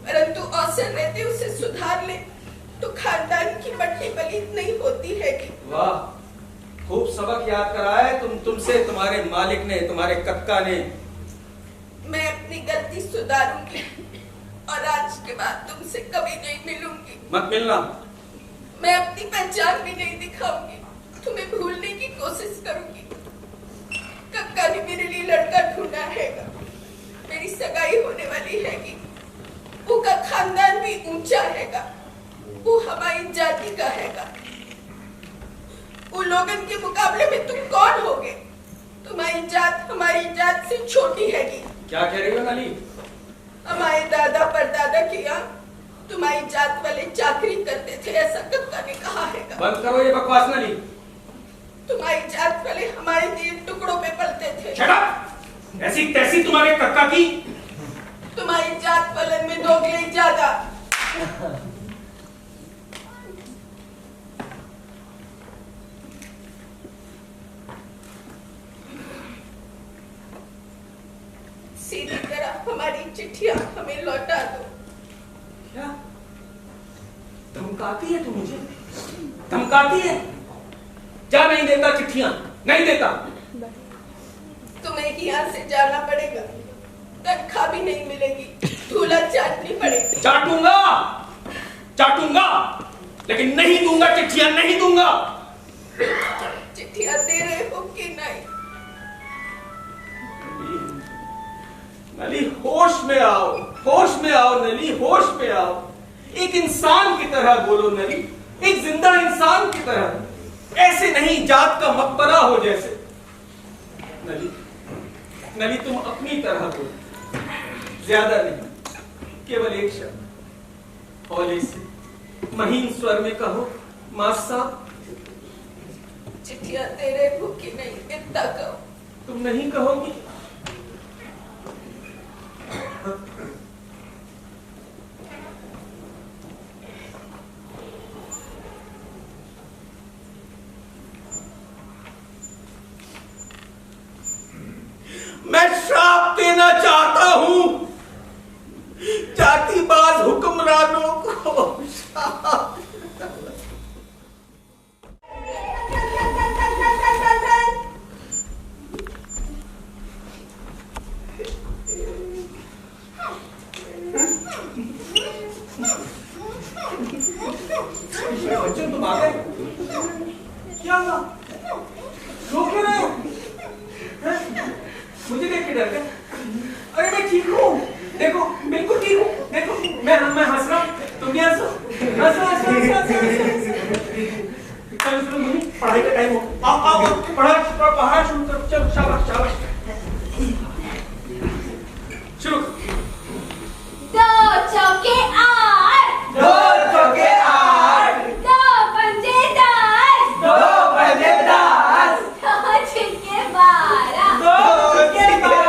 परंतु अवसर रहते उसे सुधार ले तो खानदान की मट्टी पलीत नहीं होती है कि। वाह, खूब सबक याद कराया है तुमसे तुम्हारे मालिक ने, तुम्हारे कक्का ने। मैं अपनी गलती सुधारूंगी और आज के बाद तुमसे कभी नहीं मिलूंगी। मत मिलना। मैं अपनी पहचान भी नहीं दिखाऊंगी, तुम्हें भूलने की कोशिश करूंगी। कक्का ने मेरे लिए लड़का ढूंढा है, मेरी सगाई होने वाली है कि वो का खानदान भी ऊंचा हैगा, वो हमारी जाति का हैगा। वो लोगन के मुकाबले में तुम कौन होगे? तुम्हारी जात हमारी जात से छोटी हैगी। क्या कह रही हो नली? हमारे दादा परदादा के यहाँ तुम्हारी जात वाले चाकरी करते थे, ऐसा कक्का ने कहा है। बंद करो ये बकवास नली। तुम्हारी जात वाले हमारे दिए टुकड़ों पे पलते थे। Shut up! ऐसी तैसी तुम्हारे कक्का की। तुम्हारी जात वालन में दोगले ज्यादा। सीधी तरह हमारी चिट्ठियां हमें लौटा दो। क्या धमकाती है तू मुझे? धमकाती है? जा, नहीं देता चिट्ठियां, नहीं देता। तुम्हें यहाँ से जाना पड़ेगा, तनख्वाह भी नहीं मिलेगी, धूला चाटनी पड़ेगी। चाटूंगा, चाटूंगा, लेकिन नहीं दूंगा चिट्ठियां, नहीं दूंगा। चिट्ठियां दे रहे हो कि नहीं? नली होश में आओ, होश में आओ नली, होश में आओ। एक इंसान की तरह बोलो नली, एक जिंदा इंसान की तरह, ऐसे नहीं जात का मकबरा हो जैसे। नली, नली तुम अपनी तरह बोलो, ज्यादा नहीं, केवल एक शब्द हौले से महीन स्वर में कहो, मास्सा। चिट्ठियां दे रहे हो कि नहीं, इतना कहो। तुम नहीं कहोगी? मैं श्राप देना चाहता हूं जातिबाज हुक्मरानों को। बच्चों तुम आ गए? क्या हुआ? रो क्यों रहे हो? मुझे देख के डर गए? अरे मैं ठीक हूँ, देखो बिल्कुल ठीक हूँ, देखो। मैं हंस रहा हूँ, तुम भी हंसो। चलो चलो मम्मी, पढ़ाई का टाइम हो। आओ पढ़ाई शुरू करो। चलो शाबाश शाबाश, शुरू। 2 चौके 8, 2 चौके 8, 2 पंजे 10, 2 पंजे 10, 2 छक्के 12, 2 छक्के 12।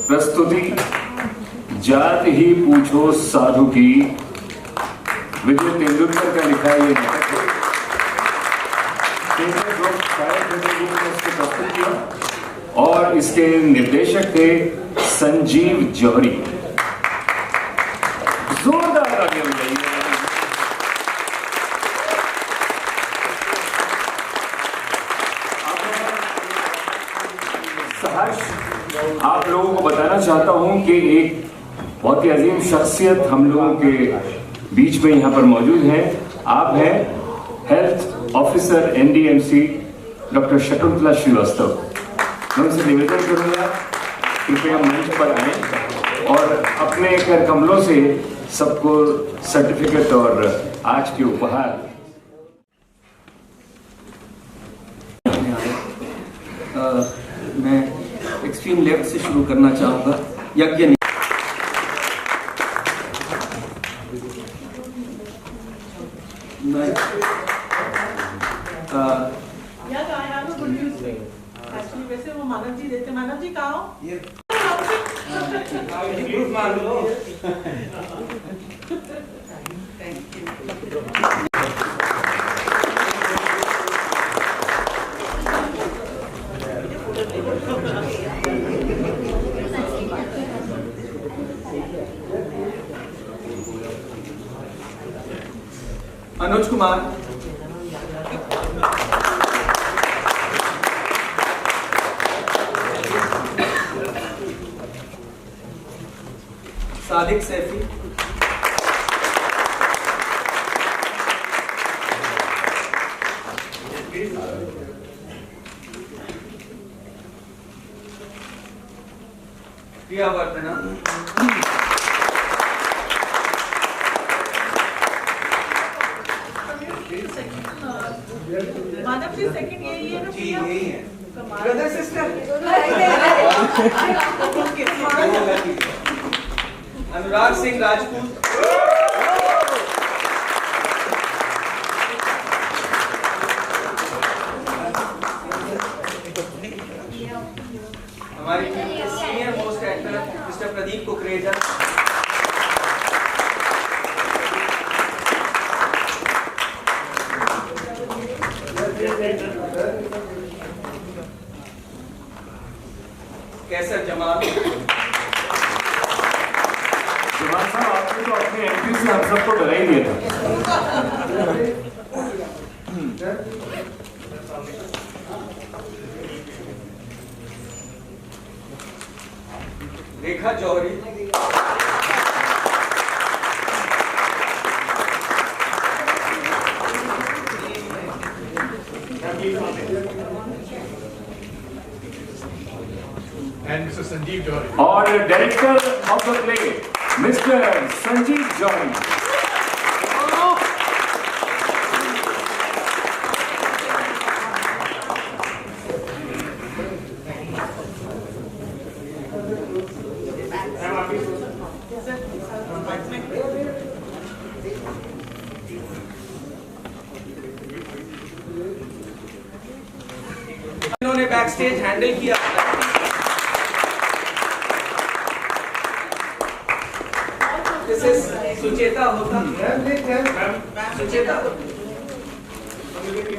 प्रस्तुति जात ही पूछो साधु की, विजय तेंदुलकर का लिखा ये नाटक है। इसको प्रस्तुत किया और इसके निर्देशक थे संजीव जौहरी। जोरदार तालियां बजाइए। सहर्ष आप लोगों को बताना चाहता हूं कि एक बहुत ही अजीम शख्सियत हम लोगों के बीच में यहाँ पर मौजूद हैं। आप हैं health officer NDMC doctor Shakuntala Srivastava. मैं उनसे निवेदन करूंगा कृपया मंच पर आए और अपने घर कमलों से सबको सर्टिफिकेट और आज के उपहार। मैं एक्सट्रीम लेफ्ट से शुरू करना चाहूंगा। यज्ञ वैसे वो मानव जी देते। मानव जी कहाँ हो? ग्रुप मान लो। अनुज कुमार, सादिक सैफी, प्रिया वर्धना, मानव जी सेकंड यही है ना? जी यही है। Brother sister. अनुराग सिंह राजपूत, हमारी senior most actor mister Pradeep Kukreja, Kaiser Jamal. Jamal sahab आपने तो अपने एंट्री से हम सबको डरा ही दिया था। Rekha Johari, And Mr. Sanjeev Johari. और director of the play mister Sanjeev Johari. इन्होंने बैक स्टेज हैंडल किया। सुचेता होता, सुचेता अदिति,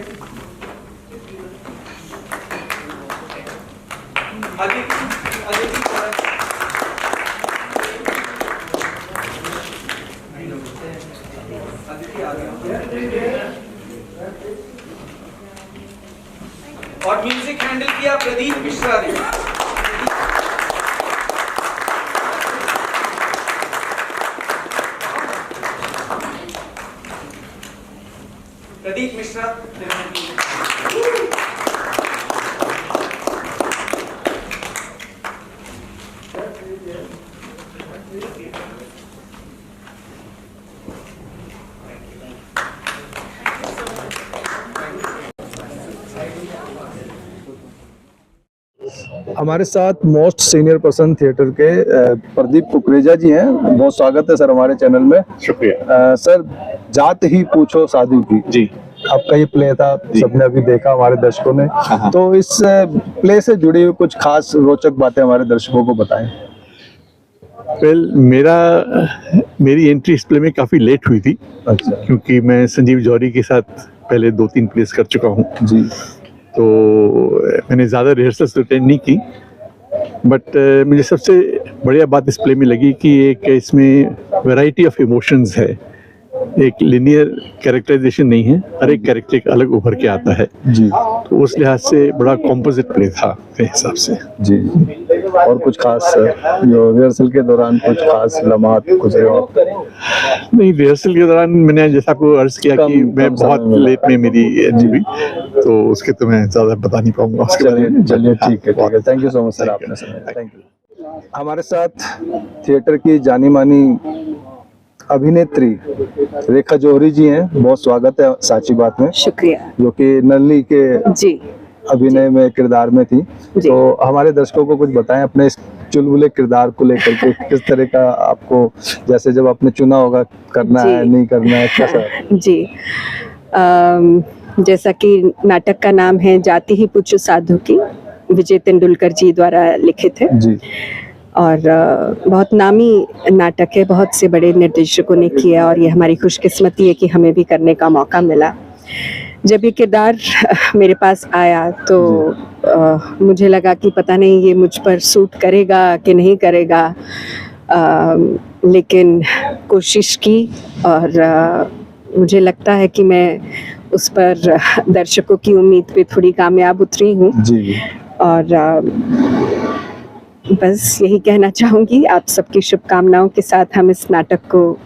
अदिति अदिति आ गया। और म्यूजिक हैंडल किया प्रदीप मिश्रा ने। प्रदीप मिश्रा हमारे साथ मोस्ट सीनियर पर्सन थिएटर के प्रदीप कुकरेजा जी हैं। बहुत स्वागत है सर हमारे चैनल में। शुक्रिया सर, जात ही पूछो साधु की जी। आपका ये प्ले था, सबने अभी देखा हमारे दर्शकों ने। तो इस प्ले से जुड़ी हुई कुछ खास रोचक बातें हमारे दर्शकों को बताएं। वेल, मेरी एंट्री इस प्ले में काफी लेट हुई थी। अच्छा। क्योंकि मैं संजीव जौहरी के साथ पहले 2-3 प्लेस कर चुका हूँ जी। तो मैंने ज़्यादा रिहर्सल्स तो अटेंड नहीं की, बट मुझे सबसे बढ़िया बात इस प्ले में लगी कि एक इसमें वैरायटी ऑफ इमोशंस है, एक लिनियर कैरेक्टराइजेशन नहीं है, हर एक कैरेक्टर एक अलग उभर के आता है जी। तो उस लिहाज से बड़ा कॉम्पोजिट प्ले था मेरे हिसाब से जी। और कुछ खास जो रिहर्सल के दौरान कुछ खास लम्हात गुजरे हो? नहीं, रिहर्सल के दौरान मैंने जैसा आपको अर्ज किया कि मैं बहुत लेट में मेरी एंट्री हुई, तो उसके तो मैं ज्यादा बता नहीं पाऊंगा उसके बारे में। चलिए ठीक है। Thank you so much sir, आपने समय। Thank you. हमारे साथ थिएटर की जानी मानी अभिनेत्री रेखा जौहरी जी हैं। बहुत स्वागत है साची बात में। शुक्रिया। जो कि नल्ली के जी अभिनय में किरदार में थी। तो हमारे दर्शकों को कुछ बताएं अपने इस चुलबुले किरदार को लेकर के, किस तरह का आपको, जैसे जब आपने चुना होगा करना है नहीं करना है, कैसा? जी, जैसा कि नाटक का नाम है जाति ही पूछो साधु की, विजय तेंदुलकर जी द्वारा लिखित है जी। और बहुत नामी नाटक है, बहुत से बड़े निर्देशकों ने किया और ये हमारी खुशकिस्मती है कि हमें भी करने का मौका मिला। जब ये किरदार मेरे पास आया तो मुझे लगा कि पता नहीं ये मुझ पर सूट करेगा कि नहीं करेगा, लेकिन कोशिश की और मुझे लगता है कि मैं उस पर दर्शकों की उम्मीद पे थोड़ी कामयाब उतरी हूँ जी। और बस यही कहना चाहूँगी, आप सबकी शुभकामनाओं के साथ हम इस नाटक को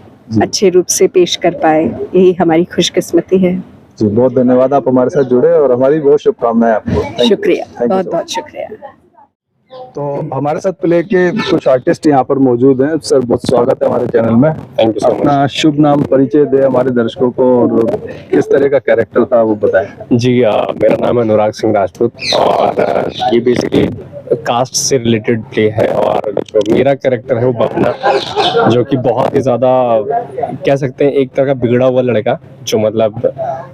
अच्छे रूप से पेश कर पाए, यही हमारी खुशकिस्मती है जी। बहुत धन्यवाद, आप हमारे साथ जुड़े और हमारी बहुत शुभकामनाएं आपको। शुक्रिया, बहुत बहुत शुक्रिया। तो हमारे साथ प्ले के कुछ आर्टिस्ट यहाँ पर मौजूद हैं। सर, बहुत स्वागत है हमारे चैनल में। Thank you. अपना शुभ नाम परिचय दे हमारे दर्शकों को और किस तरह का कैरेक्टर था वो बताएं। जी, मेरा नाम है अनुराग सिंह राजपूत और ये बेसिकली कास्ट से रिलेटेड प्ले है और जो मेरा कैरेक्टर है वो बपना, जो कि बहुत ही ज़्यादा कह सकते हैं एक तरह का बिगड़ा हुआ लड़का, जो मतलब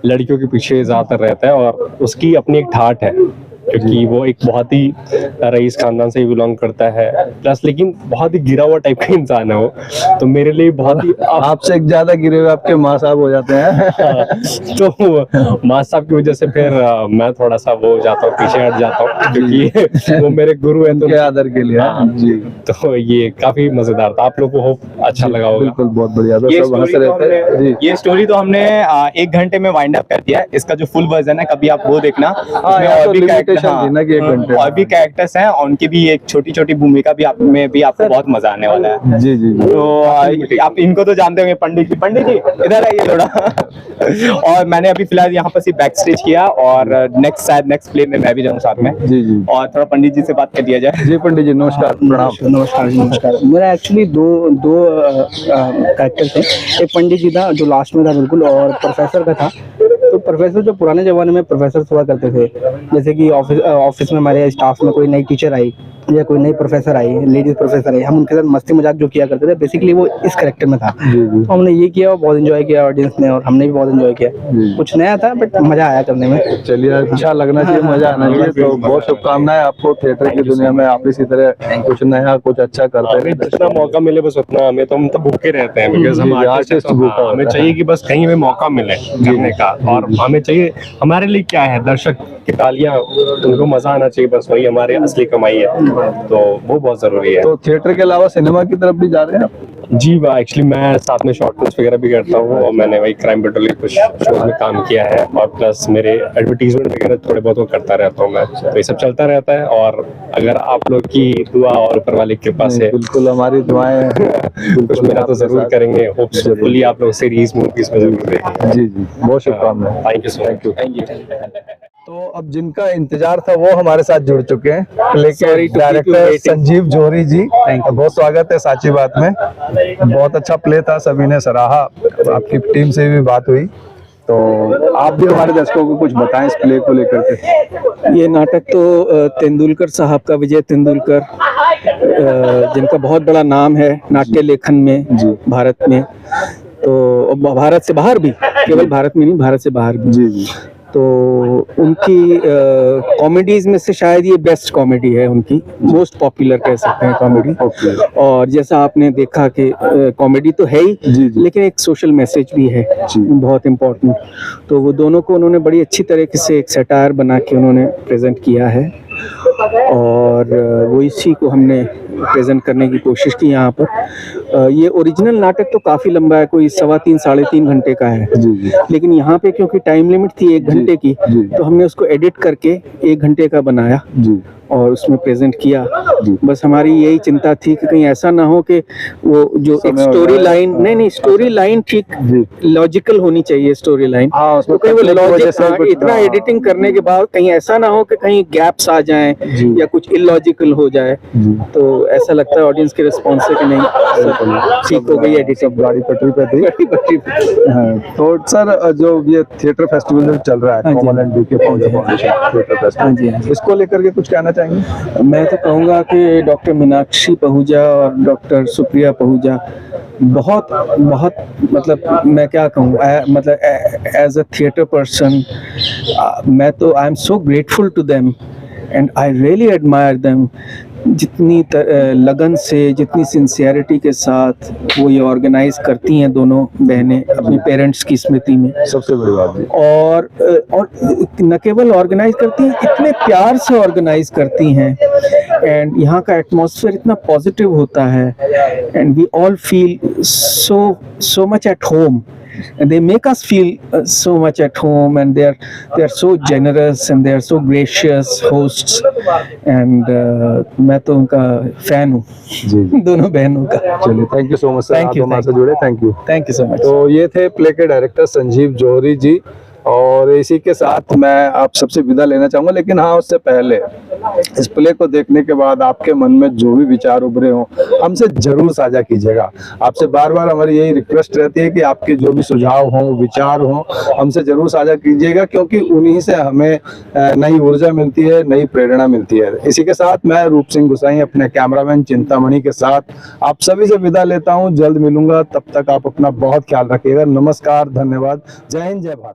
लड़कियों के पीछे ज़्यादातर रहता है और उसकी अपनी एक ठाठ है क्योंकि वो एक बहुत ही रईस खानदान से बिलोंग करता है, प्लस लेकिन बहुत ही गिरा हुआ टाइप का इंसान है वो। तो मेरे लिए बहुत ही आपसे एक ज्यादा गिरे हुए आपके माँ साहब हो जाते हैं। तो माँ साहब की वजह से फिर मैं थोड़ा सा वो हो जाता हूँ, पीछे हट जाता हूँ क्योंकि वो मेरे गुरु हैं तो आदर के लिए। जी। तो ये काफी मजेदार था, आप लोग को होप अच्छा लगा होगा। बिल्कुल, बहुत बढ़िया। ये स्टोरी तो हमने 1 घंटे में वाइंड अप कर दिया है। इसका जो फुल वर्जन है कभी आप वो देखना, और भी कैरेक्टर्स हैं, उनकी भी एक छोटी छोटी भूमिका भी आप में भी आपको बहुत मजा आने वाला है। जी जी। तो आप इनको तो जानते होंगे, पंडित जी इधर आइए थोड़ा। और मैंने अभी फिलहाल यहाँ पर सिर्फ बैक स्टेज किया और नेक्स्ट प्ले में मैं भी जाऊँ साथ में। जी जी। और थोड़ा पंडित जी से बात कर दिया जाए। जी पंडित जी, नमस्कार। प्रणाम। नमस्कार। मेरा एक्चुअली दो कैरेक्टर थे। एक पंडित जी था जो लास्ट में था बिल्कुल, और प्रोफेसर का था। तो प्रोफेसर जो पुराने जमाने में प्रोफेसर हुआ करते थे, जैसे कि ऑफिस में हमारे स्टाफ में कोई नई टीचर आई या कोई नई प्रोफेसर आई, लेडीज प्रोफेसर आई, हम उनके साथ मस्ती मजाक जो किया करते थे, बेसिकली वो इस कैरेक्टर में था। तो हमने ये किया और बहुत एंजॉय किया ऑडियंस ने, और हमने भी बहुत एंजॉय किया। कुछ नया था बट मजा आया करने में। चलिए, अच्छा लगना चाहिए, मजा आना चाहिए। तो बहुत शुभकामनाएं आपको थिएटर की दुनिया में, आप इसी तरह कुछ नया कुछ अच्छा करते हैं। जितना मौका मिले बस उतना, हमें तो हम तो भूखे रहते हैं बिकॉज़ हम आर्टिस्ट, हमें चाहिए कि बस कहीं भी मौका मिले करने का, और हमें चाहिए, हमारे लिए क्या है, दर्शक की तालियां, उनको मजा आना चाहिए, बस वही हमारी असली कमाई है, तो वो बहुत जरूरी है। तो थिएटर के अलावा सिनेमा की तरफ भी जा रहे हैं आप? जी एक्चुअली मैं साथ में शॉर्ट फिल्म्स वगैरह भी करता हूँ और मैंने वही क्राइम पेट्रोल के कुछ शोज में काम किया है और प्लस मेरे एडवर्टीजमेंट वगैरह थोड़े बहुत वो करता रहता हूँ मैं, तो ये सब चलता रहता है। और अगर आप लोग की दुआ और ऊपर वाले की कृपा से बिल्कुल हमारी दुआएं कुछ मेरा तो जरूर करेंगे, होपफुली आप लोग सीरीज मूवीज में जरूर देखेंगे। जी बहुत शुभकामनाएं। Thank you so much. Thank you. तो अब जिनका इंतजार था वो हमारे साथ जुड़ चुके हैं, Sorry लेकिन to keep you director waiting. Sanjeev Johari ji, बहुत स्वागत है साची बात में। बहुत अच्छा प्ले था, सभी ने सराहा, आपकी टीम से भी बात हुई, तो आप भी हमारे दर्शकों को कुछ बताएं इस प्ले को लेकर के। ये नाटक तो तेंदुलकर साहब का, विजय तेंदुलकर, जिनका बहुत बड़ा नाम है नाट्य लेखन में भारत में, तो भारत से बाहर भी, केवल भारत में नहीं, भारत से बाहर भी। जी। तो उनकी कॉमेडीज में से शायद ये बेस्ट कॉमेडी है उनकी, मोस्ट पॉपुलर कह सकते हैं कॉमेडी। और जैसा आपने देखा कि कॉमेडी तो है ही, लेकिन एक सोशल मैसेज भी है बहुत इम्पोर्टेंट। तो वो दोनों को उन्होंने बड़ी अच्छी तरीके से एक सटायर बना के उन्होंने प्रेजेंट किया है और वो इसी को हमने प्रेजेंट करने की कोशिश की यहाँ पर। ये ओरिजिनल नाटक तो काफ़ी लंबा है, कोई 3.25 साढ़े 3 घंटे का है, लेकिन यहाँ पे क्योंकि टाइम लिमिट थी 1 घंटे की, तो हमने उसको एडिट करके 1 घंटे का बनाया और उसमें प्रेजेंट किया। बस हमारी यही चिंता थी कि कहीं ऐसा ना हो कि वो जो एक स्टोरी लाइन, नहीं स्टोरी लाइन ठीक लॉजिकल होनी चाहिए स्टोरी लाइन, तो कहीं वो लॉजिक, इतना एडिटिंग करने के बाद कहीं ऐसा ना हो कि कहीं गैप्स आ जाएं या कुछ इलॉजिकल हो जाए। तो ऐसा लगता है ऑडियंस के रिस्पॉन्स से कि नहीं ठीक हो गई एडिटिंग, गाड़ी पटरी पे थी। हाँ, तो सर जो ये थिएटर फेस्टिवल जो चल रहा है, common and BK foundation theatre festival, इसको लेकर के कुछ कहना चाहेंगे? मैं तो कहूँगा कि डॉक्टर मीनाक्षी पहूजा और डॉक्टर सुप्रिया पहूजा बहुत मतलब मैं क्या कहूँ, मतलब एज अ थिएटर पर्सन मैं तो I am so grateful to them and I really admire them. जितनी लगन से, जितनी सिंसियरिटी के साथ वो ये ऑर्गेनाइज करती हैं दोनों बहनें अपने पेरेंट्स की स्मृति में, सबसे बड़ी बात है। और न केवल ऑर्गेनाइज करती हैं, इतने प्यार से ऑर्गेनाइज करती हैं एंड यहाँ का एटमॉस्फेयर इतना पॉजिटिव होता है and we all feel so much at home. And they make us feel so much at home, and they are so generous and they are so gracious hosts, and मैं तो उनका फैन हूँ दोनों बहनों का। चलिए, thank you so much sir, आप हमारे से जुड़े, थैंक यू सो मच। तो ये थे प्ले के डायरेक्टर संजीव जौहरी जी, और इसी के साथ मैं आप सबसे विदा लेना चाहूंगा। लेकिन हाँ, उससे पहले इस प्ले को देखने के बाद आपके मन में जो भी विचार उभरे हों, हमसे जरूर साझा कीजिएगा। आपसे बार बार हमारी यही रिक्वेस्ट रहती है कि आपके जो भी सुझाव हों, विचार हों, हमसे जरूर साझा कीजिएगा, क्योंकि उन्हीं से हमें नई ऊर्जा मिलती है, नई प्रेरणा मिलती है। इसी के साथ मैं रूप सिंह गुसाई अपने कैमरामैन चिंतामणि के साथ आप सभी से विदा लेता हूँ। जल्द मिलूंगा, तब तक आप अपना बहुत ख्याल रखिएगा। नमस्कार, धन्यवाद, जय हिंद, जय भारत।